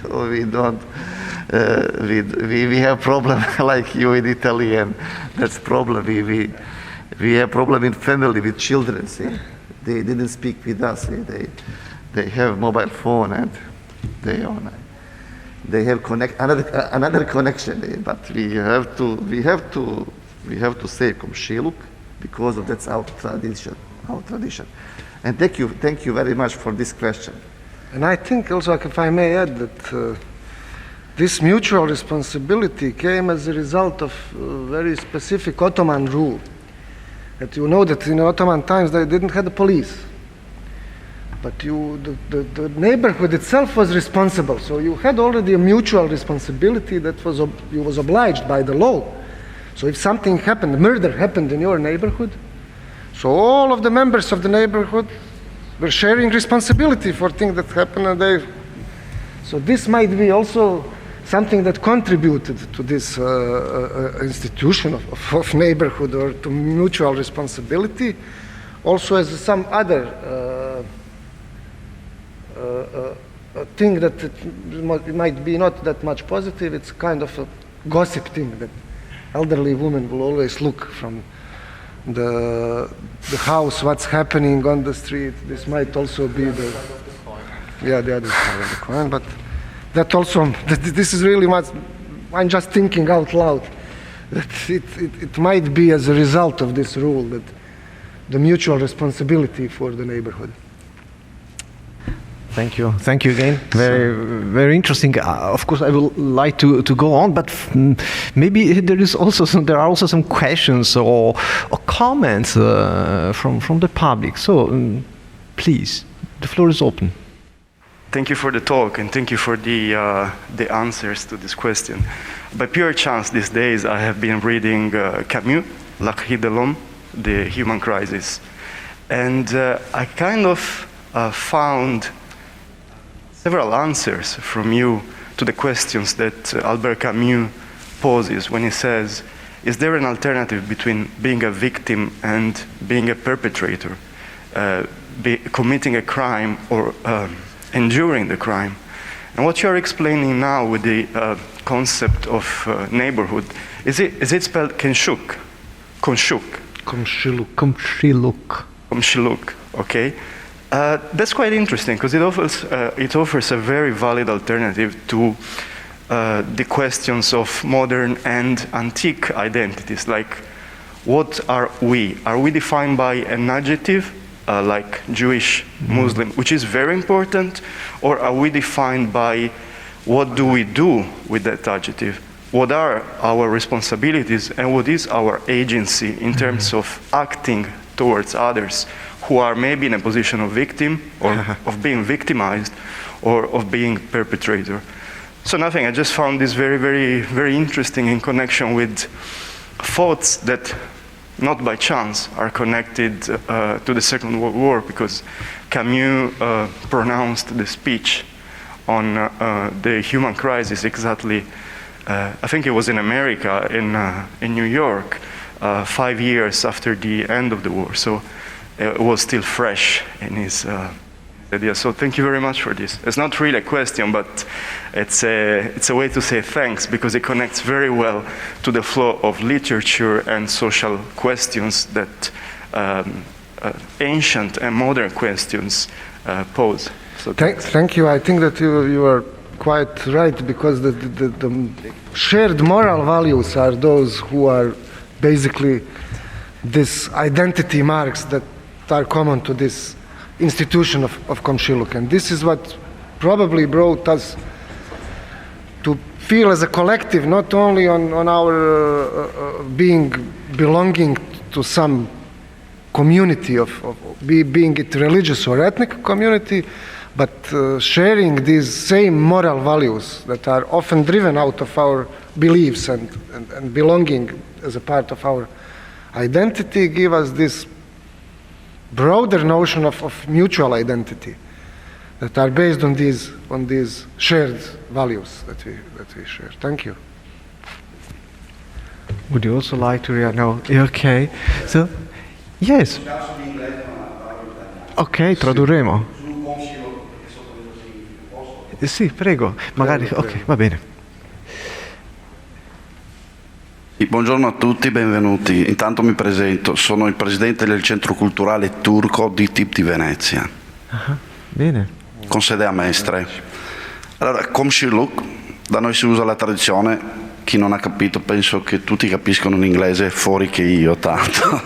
So we don't. We have problem like you in Italy, and that's problem. We have problem in family with children. See, they didn't speak with us. See? They have mobile phone, and they have another connection. But we have to save komšiluk because of that's our tradition. And thank you very much for this question. And I think also, if I may add, that this mutual responsibility came as a result of very specific Ottoman rule. That you know that in Ottoman times they didn't have the police, but the neighborhood itself was responsible. So you had already a mutual responsibility that you was obliged by the law. So if something happened, murder happened in your neighborhood, so all of the members of the neighborhood were sharing responsibility for things that happened, and so this might be also something that contributed to this institution of neighborhood, or to mutual responsibility. Also, as some other thing that it might be not that much positive, it's kind of a gossip thing that elderly women will always look from the house what's happening on the street. This might also be the yeah, the other side of the coin. But that also, this is really what I'm just thinking out loud. That it might be as a result of this rule that the mutual responsibility for the neighborhood. Thank you again. Very interesting. Of course, I would like to go on, but maybe there are also some questions or comments from the public. So please, the floor is open. Thank you for the talk and thank you for the answers to this question. By pure chance, these days I have been reading Camus, La Crise de l'Homme, The Human Crisis, and I kind of found several answers from you to the questions that Albert Camus poses when he says, is there an alternative between being a victim and being a perpetrator, committing a crime or enduring the crime? And what you're explaining now with the concept of neighborhood, is it spelled Konshuk? Komshiluk, okay. That's quite interesting because it offers a very valid alternative to the questions of modern and antique identities. Like, what are we? Are we defined by an adjective, like Jewish, Muslim, which is very important, or are we defined by what do we do with that adjective? What are our responsibilities and what is our agency in terms of acting towards others who are maybe in a position of victim or of being victimized or of being perpetrator? So nothing, I just found this very, very, very interesting in connection with thoughts that not by chance are connected to the Second World War, because Camus pronounced the speech on the human crisis exactly, I think it was in America, in New York, 5 years after the end of the war. So it was still fresh in his idea. So thank you very much for this. It's not really a question, but it's a way to say thanks, because it connects very well to the flow of literature and social questions that ancient and modern questions pose. So thank you. I think that you are quite right, because the shared moral values are those who are basically these identity marks that are common to this institution of Komshiluk. And this is what probably brought us to feel as a collective, not only on our belonging to some community being it religious or ethnic community, but sharing these same moral values that are often driven out of our beliefs and belonging as a part of our identity, give us this broader notion of mutual identity that are based on these shared values that we share. Thank you. Would you also like to react? No? Okay. So, yes. Ok, tradurremo. Sì, prego. Magari, ok, va bene. Buongiorno a tutti, benvenuti. Intanto mi presento, sono il presidente del centro culturale turco di TIP di Venezia. Bene. Con sede a Mestre. Allora, Komshiluk, da noi si usa la tradizione, chi non ha capito penso che tutti capiscono in inglese, fuori che io tanto.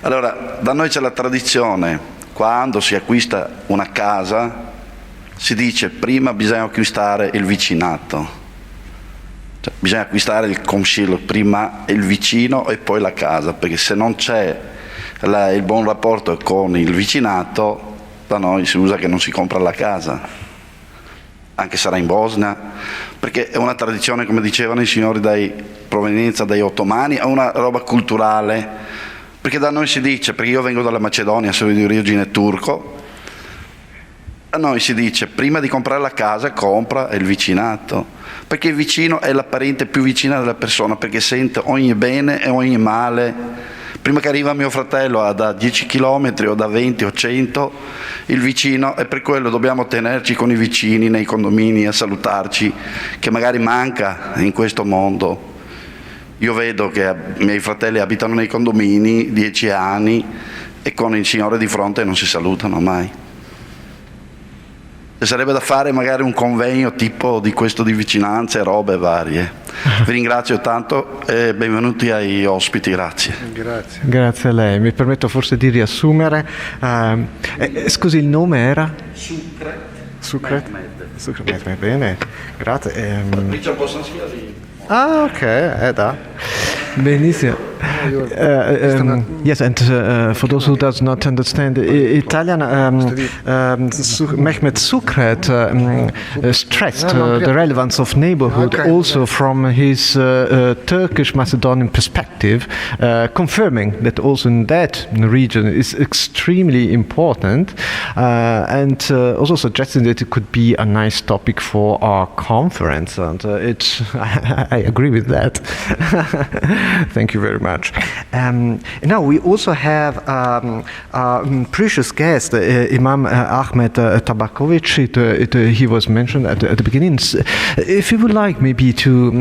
Allora, da noi c'è la tradizione, quando si acquista una casa, si dice prima bisogna acquistare il vicinato. Cioè, bisogna acquistare il Komshiluk, prima il vicino e poi la casa, perché se non c'è il buon rapporto con il vicinato, da noi si usa che non si compra la casa, anche sarà in Bosnia, perché è una tradizione, come dicevano i signori, provenienza dai ottomani, è una roba culturale, perché da noi si dice, perché io vengo dalla Macedonia, sono di origine turco, da noi si dice prima di comprare la casa compra il vicinato, perché il vicino è la parente più vicina della persona, perché sente ogni bene e ogni male. Prima che arriva mio fratello da 10 km o da 20 o 100, il vicino, e per quello dobbiamo tenerci con i vicini nei condomini a salutarci, che magari manca in questo mondo. Io vedo che i miei fratelli abitano nei condomini 10 anni e con il signore di fronte non si salutano mai. sarebbe da fare magari un convegno tipo di questo di vicinanze e robe varie. Vi ringrazio tanto e benvenuti ai ospiti, grazie. Grazie. Grazie a lei. Mi permetto forse di riassumere. Scusi, il nome era? Sucret. Sucret, bene, grazie. Ah, ok, da. Benissimo. Yes, and for those who does not understand Italian, Mehmet Sucret stressed the relevance of neighborhood also from his Turkish Macedonian perspective, confirming that also in that region is extremely important, and also suggesting that it could be a nice topic for our conference, and I agree with that. Thank you very much. Now we also have a precious guest, Imam Ahmed Tabakovic. He was mentioned at the beginning. If you would like maybe to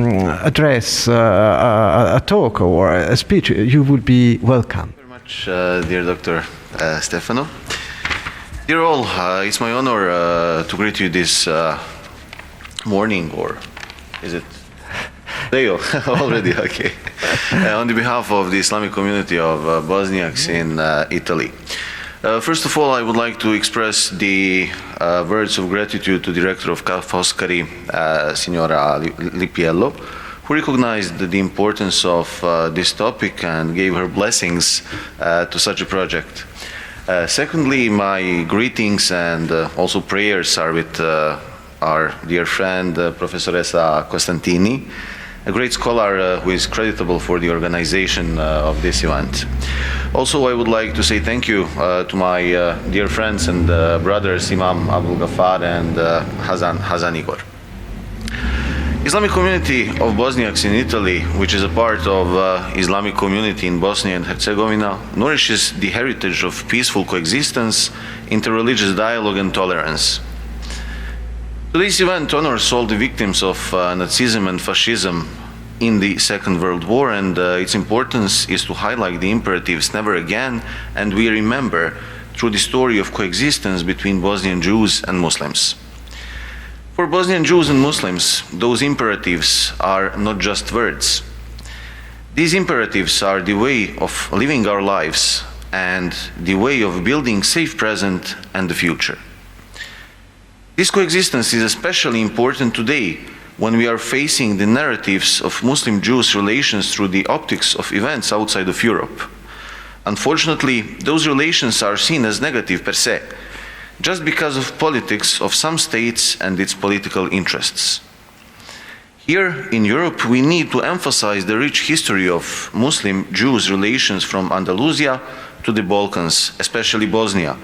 address a talk or a speech, you would be welcome. Very much, dear Dr. Stefano. Dear all, it's my honor to greet you this morning, or is it? There you go, already, okay. On the behalf of the Islamic community of Bosniaks in Italy. First of all, I would like to express the words of gratitude to the director of Foscari, Signora Lipiello, who recognized the importance of this topic and gave her blessings to such a project. Secondly, my greetings and also prayers are with our dear friend, Professoressa Costantini, a great scholar who is creditable for the organization of this event. Also, I would like to say thank you to my dear friends and brothers, Imam Abdul Ghaffar and Hazan Igor. Islamic community of Bosniaks in Italy, which is a part of Islamic community in Bosnia and Herzegovina, nourishes the heritage of peaceful coexistence, interreligious dialogue and tolerance. Today's event honors all the victims of Nazism and fascism in the Second World War, and its importance is to highlight the imperatives never again, and we remember through the story of coexistence between Bosnian Jews and Muslims. For Bosnian Jews and Muslims, those imperatives are not just words. These imperatives are the way of living our lives and the way of building safe present and the future. This coexistence is especially important today when we are facing the narratives of Muslim-Jewish relations through the optics of events outside of Europe. Unfortunately, those relations are seen as negative per se, just because of politics of some states and its political interests. Here in Europe, we need to emphasize the rich history of Muslim-Jewish relations from Andalusia to the Balkans, especially Bosnia,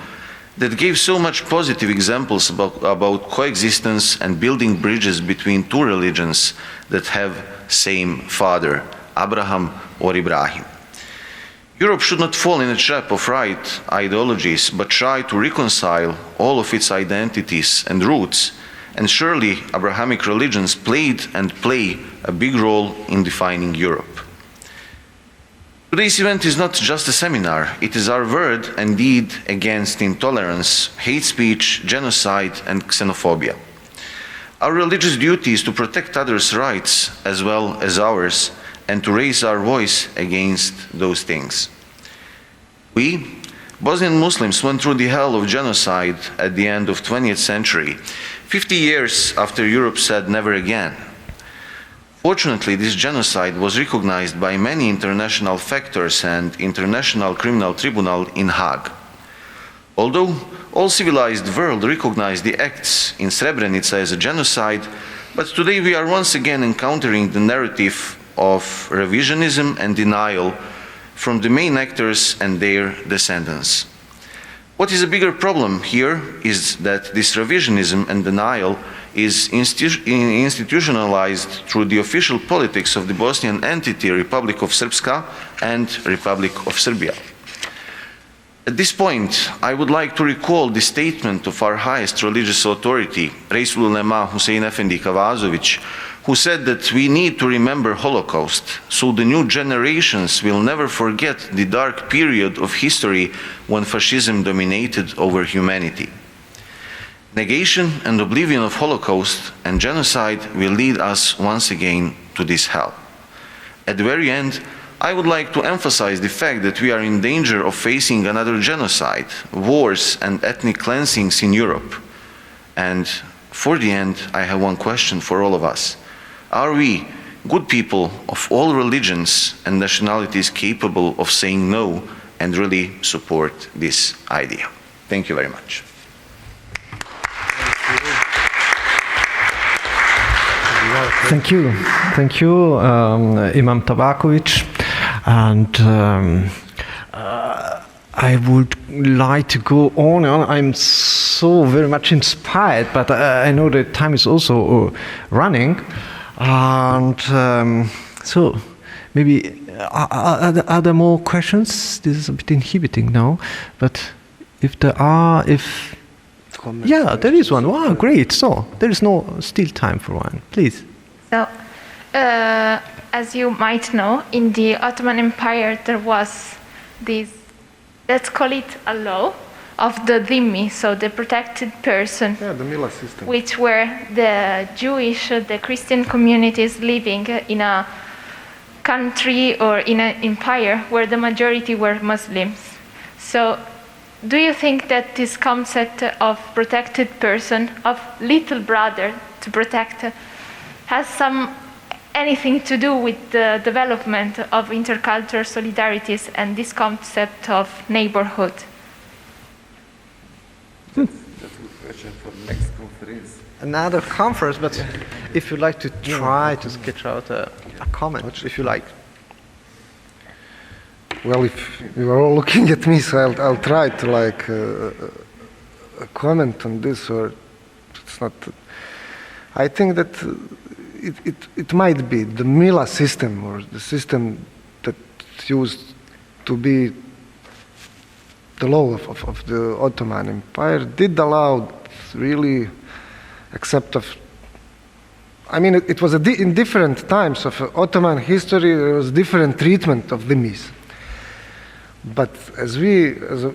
that gave so much positive examples about coexistence and building bridges between two religions that have same father, Abraham or Ibrahim. Europe should not fall in a trap of right ideologies, but try to reconcile all of its identities and roots, and surely Abrahamic religions played and play a big role in defining Europe. Today's event is not just a seminar, it is our word and deed against intolerance, hate speech, genocide and xenophobia. Our religious duty is to protect others' rights as well as ours and to raise our voice against those things. We, Bosnian Muslims, went through the hell of genocide at the end of 20th century, 50 years after Europe said never again. Fortunately, this genocide was recognized by many international factors and International Criminal Tribunal in Hague. Although all civilized world recognized the acts in Srebrenica as a genocide, but today we are once again encountering the narrative of revisionism and denial from the main actors and their descendants. What is a bigger problem here is that this revisionism and denial is institutionalized through the official politics of the Bosnian entity Republic of Srpska and Republic of Serbia. At this point, I would like to recall the statement of our highest religious authority, Reisul Ulema Husein Efendi Kavazovic, who said that we need to remember Holocaust so the new generations will never forget the dark period of history when fascism dominated over humanity. Negation and oblivion of Holocaust and genocide will lead us once again to this hell. At the very end, I would like to emphasize the fact that we are in danger of facing another genocide, wars and ethnic cleansings in Europe. And for the end, I have one question for all of us. Are we, good people of all religions and nationalities, capable of saying no and really support this idea? Thank you very much. Thank you. Thank you, Imam Tabakovic. And I would like to go on. I'm so very much inspired, but I know that time is also running. And so maybe, are there more questions? This is a bit inhibiting now, but if there are, yeah, there is one. Wow, great. So there is still time for one. Please. So, as you might know, in the Ottoman Empire there was this, let's call it a law of the dhimmi, so the protected person, the Mila system, which were the Jewish, the Christian communities living in a country or in an empire where the majority were Muslims. So, do you think that this concept of protected person, of little brother to protect, has anything to do with the development of intercultural solidarities and this concept of neighborhood? That's a good question for the next conference. Another conference, but if you'd like to try to sketch out a comment, if you like. Well, if you are all looking at me, so I'll try to comment on this, or it's not. I think that it might be the Mila system, or the system that used to be the law of the Ottoman Empire, did allow really except of. I mean, it was in different times of Ottoman history. There was different treatment of dhimmis. But as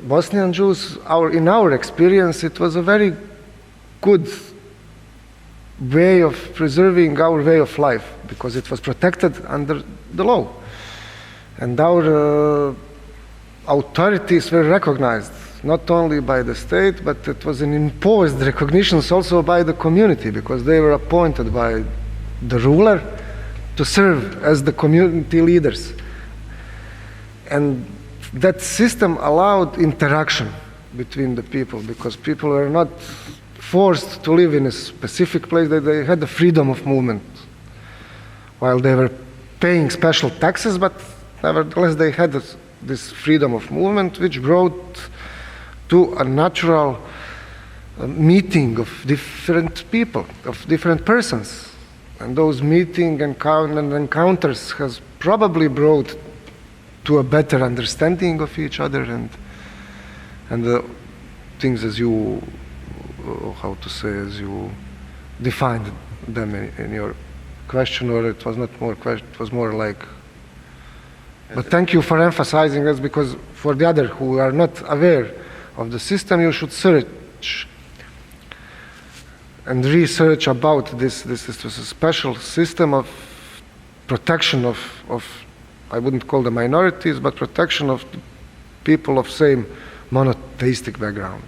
Bosnian Jews, in our experience, it was a very good way of preserving our way of life, because it was protected under the law. And our authorities were recognized, not only by the state, but it was an imposed recognition also by the community, because they were appointed by the ruler to serve as the community leaders. And that system allowed interaction between the people, because people were not forced to live in a specific place. They had the freedom of movement, while they were paying special taxes, but nevertheless they had this freedom of movement, which brought to a natural meeting of different people, of different persons. And those meetings and encounters has probably brought to a better understanding of each other, and the things as you, as you defined them in your question, or it was not more question, it was more like. But thank you for emphasizing this, because for the other who are not aware of the system, you should search and research about this. This was a special system of protection of I wouldn't call them minorities, but protection of the people of same monotheistic background,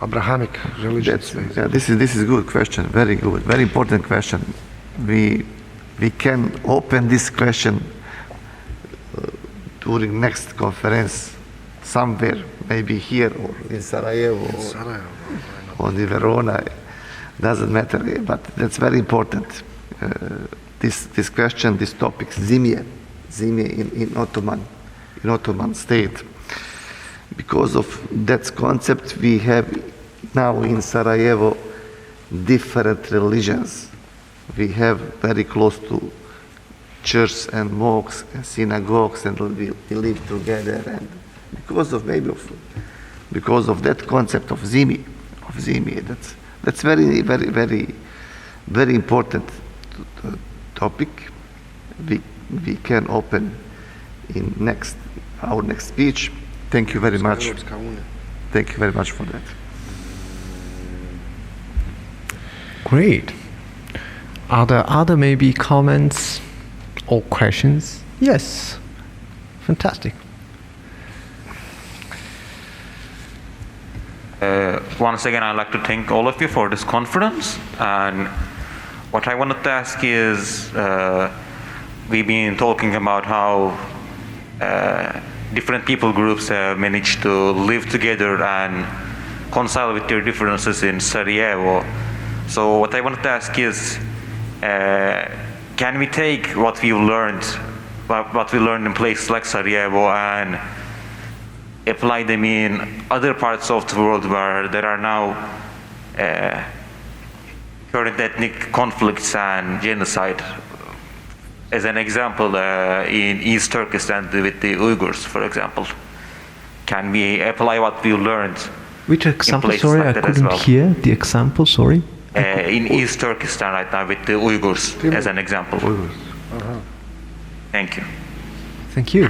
Abrahamic religions. Yeah, this is a good question, very good, very important question. We can open this question during next conference somewhere, maybe here or in Sarajevo, or in Verona, doesn't matter, but that's very important. This question, this topic, dhimmi in Ottoman state. Because of that concept, we have now in Sarajevo different religions. We have very close to churches and mosques and synagogues, and we live together. And because of that concept of dhimmi, that's very, very, very, very important topic. We can open in our next speech. Thank you very much. Thank you very much for that. Great. Are there other maybe comments or questions? Yes. Fantastic. Once again, I'd like to thank all of you for this conference. And what I wanted to ask is, we've been talking about how different people groups have managed to live together and reconcile with their differences in Sarajevo. So what I wanted to ask is, can we take what we learned in places like Sarajevo and apply them in other parts of the world where there are now current ethnic conflicts and genocide? As an example, in East Turkestan with the Uyghurs, for example. Can we apply what we learned? Which example? In Sorry, like I that as couldn't well? hear the example, sorry. In East Turkestan right now with the Uyghurs, as an example. Thank you. Thank you.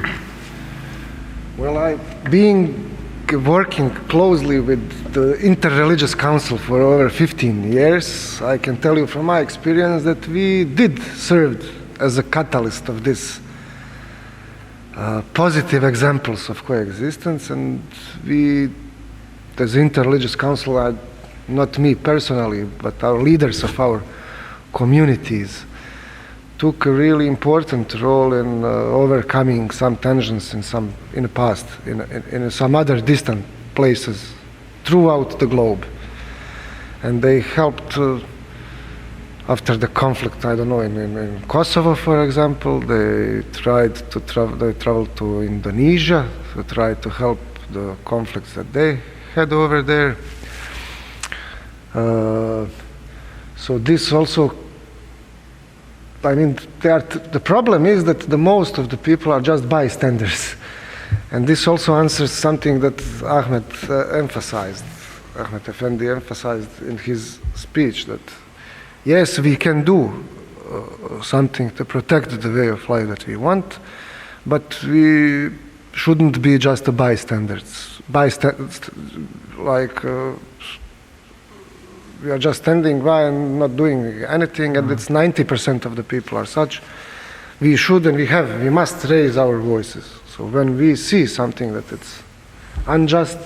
Well, working closely with the Interreligious Council for over 15 years, I can tell you from my experience that we did serve as a catalyst of this positive examples of coexistence, and we, as Interreligious Council, not me personally, but our leaders of our communities, took a really important role in overcoming some tensions in the past, in some other distant places throughout the globe. And they helped after the conflict, I don't know, in Kosovo, for example, they traveled to Indonesia to try to help the conflicts that they had over there. So this also, I mean, the problem is that the most of the people are just bystanders. And this also answers something that Ahmed Effendi emphasized in his speech, that yes, we can do something to protect the way of life that we want, but we shouldn't be just the bystanders. We are just standing by and not doing anything, and it's 90% of the people are such. We should and we must raise our voices. So when we see something that it's unjust,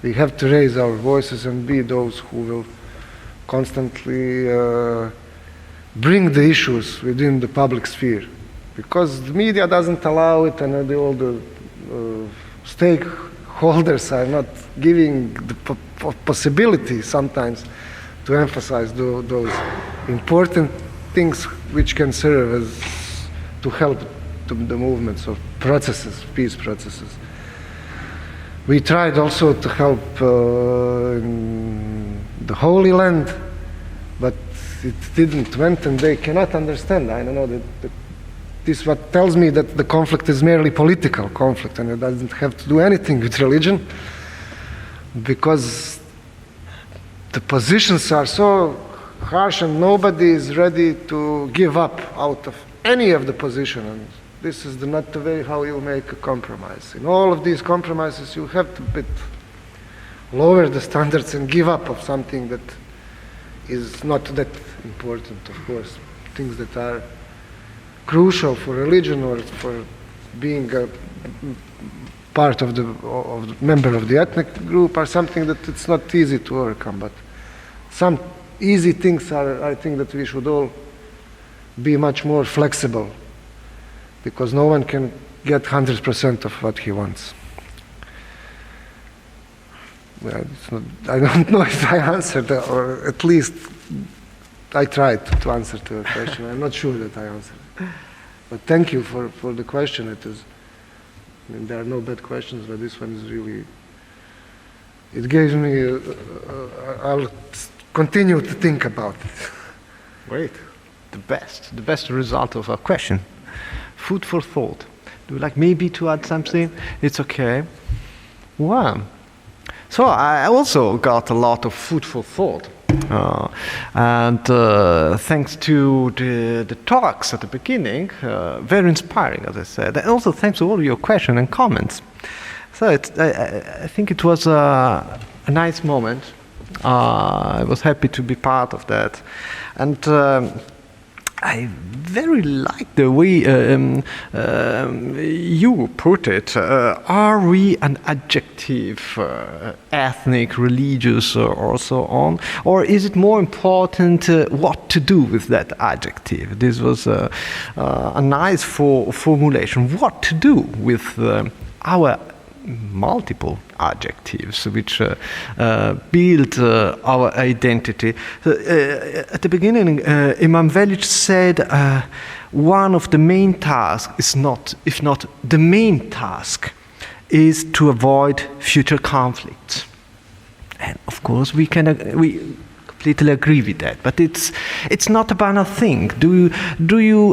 we have to raise our voices and be those who will constantly bring the issues within the public sphere. Because the media doesn't allow it, and all the stakeholders are not giving the possibility sometimes to emphasize those important things which can serve as to help the movements of processes, peace processes. We tried also to help in the Holy Land, but it didn't went, and they cannot understand. I don't know that this what tells me that the conflict is merely political conflict, and it doesn't have to do anything with religion, because the positions are so harsh and nobody is ready to give up out of any of the position. And this is not the way how you make a compromise. In all of these compromises, you have to lower the standards and give up of something that is not that important, of course. Things that are crucial for religion or for being a part of the member of the ethnic group are something that it's not easy to overcome. But some easy things are, I think that we should all be much more flexible, because no one can get 100% of what he wants. Well, I don't know if I answered, or at least I tried to answer to a question. I'm not sure that I answered. But thank you for the question. It is, I mean, there are no bad questions, but this one is really, it gives me, I'll continue to think about it. Great. The best result of a question. Food for thought. Do you like maybe to add something? It's okay. Wow. So I also got a lot of food for thought. And thanks to the talks at the beginning, very inspiring, as I said. And also thanks to all your questions and comments. So I think it was a nice moment I was happy to be part of that. And I very like the way you put it. Are we an adjective, ethnic, religious, or so on? Or is it more important what to do with that adjective? This was a nice formulation. What to do with our multiple adjectives which build our identity. At the beginning, Imam Velic said one of the main tasks is not, if not the main task, is to avoid future conflicts. And of course, we completely agree with that. But it's not a banal thing.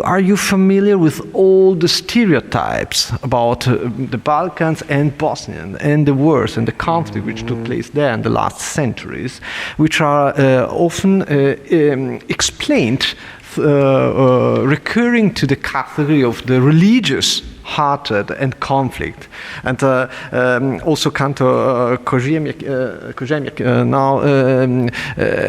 Are you familiar with all the stereotypes about the Balkans and Bosnia and the wars and the conflict which took place there in the last centuries, which are often explained recurring to the category of the religious hatred and conflict. And also Cantor Korzeniak now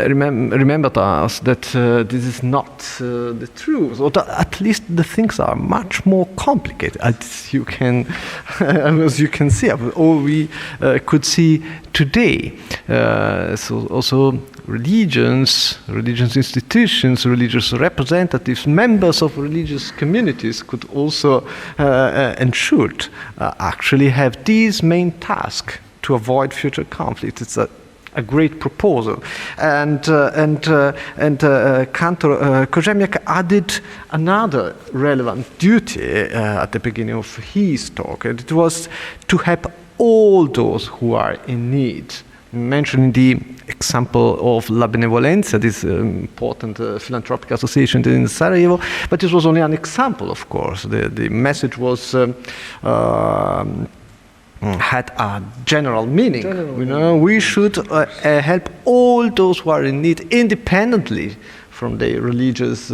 remembered us that this is not the truth, or at least the things are much more complicated, as you can see, or we could see today. So also religions, institutions, religious representatives, members of religious communities could also and should actually have these main tasks to avoid future conflict. It's a great proposal, and Cantor Korzeniak added another relevant duty at the beginning of his talk, and it was to help all those who are in need. Mentioning the example of La Benevolencia, this important philanthropic association in Sarajevo, but this was only an example, of course. The message was had a general meaning. We should help all those who are in need, independently from their religious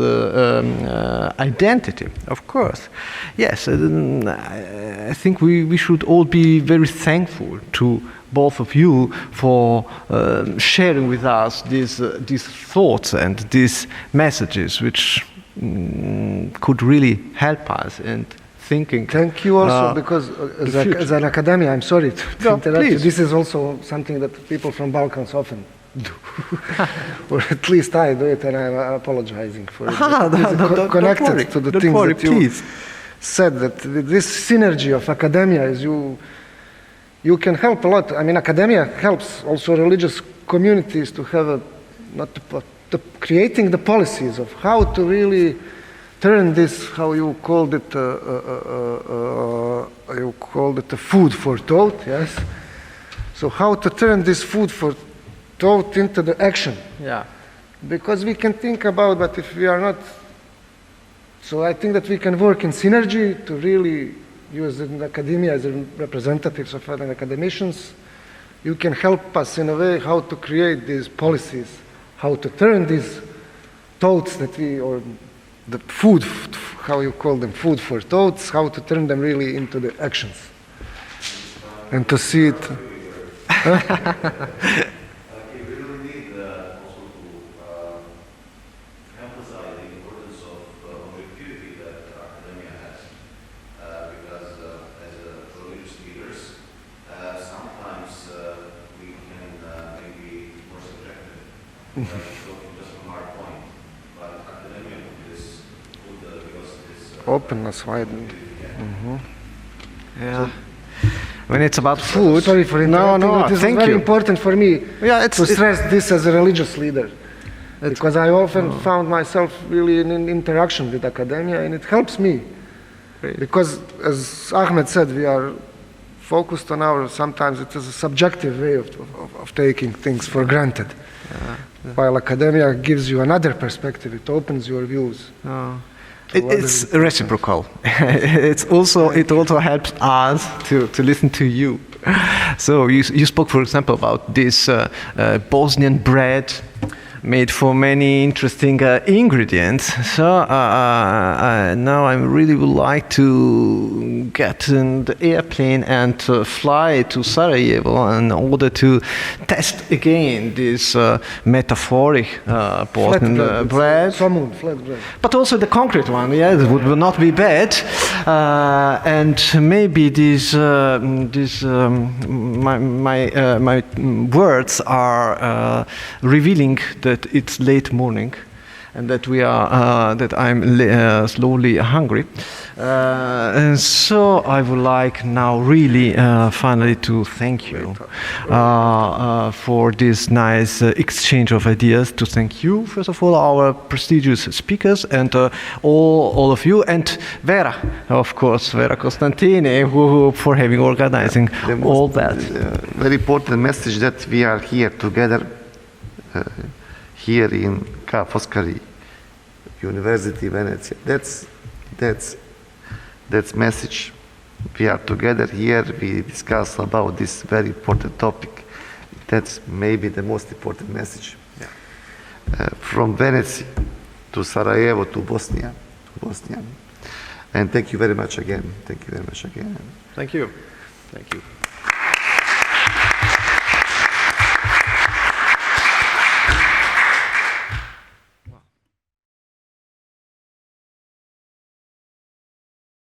identity, of course. Yes, I think we should all be very thankful to both of you for sharing with us these thoughts and these messages, which could really help us in thinking. Thank you also, because as an academia, I'm sorry to interrupt you. This is also something that people from Balkans often do. Or at least I do it, and I'm apologizing for it. Connected to the things that you said, that this synergy of academia is you can help a lot. I mean, academia helps also religious communities to have creating the policies of how to really turn this, how you called it, a food for thought, yes? So how to turn this food for thought into the action. Yeah. Because we can think about, but if we are not, so I think that we can work in synergy to really use in academia as representatives of other academicians. You can help us in a way how to create these policies, how to turn these thoughts that or the food, how you call them, food for thoughts, how to turn them really into the actions. And to see it. Openness, widening. Yeah. When it's about food. Sorry for interrupting. No, it is thank very you. important for me to stress this as a religious leader, because I often found myself really in interaction with academia, and it helps me. Great. Because, as Ahmed said, we are focused on sometimes it is a subjective way of taking things for granted. While academia gives you another perspective, it opens your views. It's reciprocal. It also helps us to listen to you. So you spoke, for example, about this Bosnian bread made for many interesting ingredients. So now I really would like to get in the airplane and fly to Sarajevo in order to test again this metaphoric Bosnian bread. Flat bread. But also the concrete one, yeah, it would not be bad. And maybe my words are revealing that it's late morning, and that that I'm slowly hungry. And so I would like now really finally to thank you for this nice exchange of ideas, to thank you, first of all, our prestigious speakers, and all of you, and Vera, of course, Vera Costantini, who for having organizing all that. Very important message that we are here together here in Foscari, University Venezia. That's message. We are together here. We discuss about this very important topic. That's maybe the most important message. Yeah. From Venice to Sarajevo to Bosnia. And thank you very much again. Thank you very much again. Thank you. Thank you.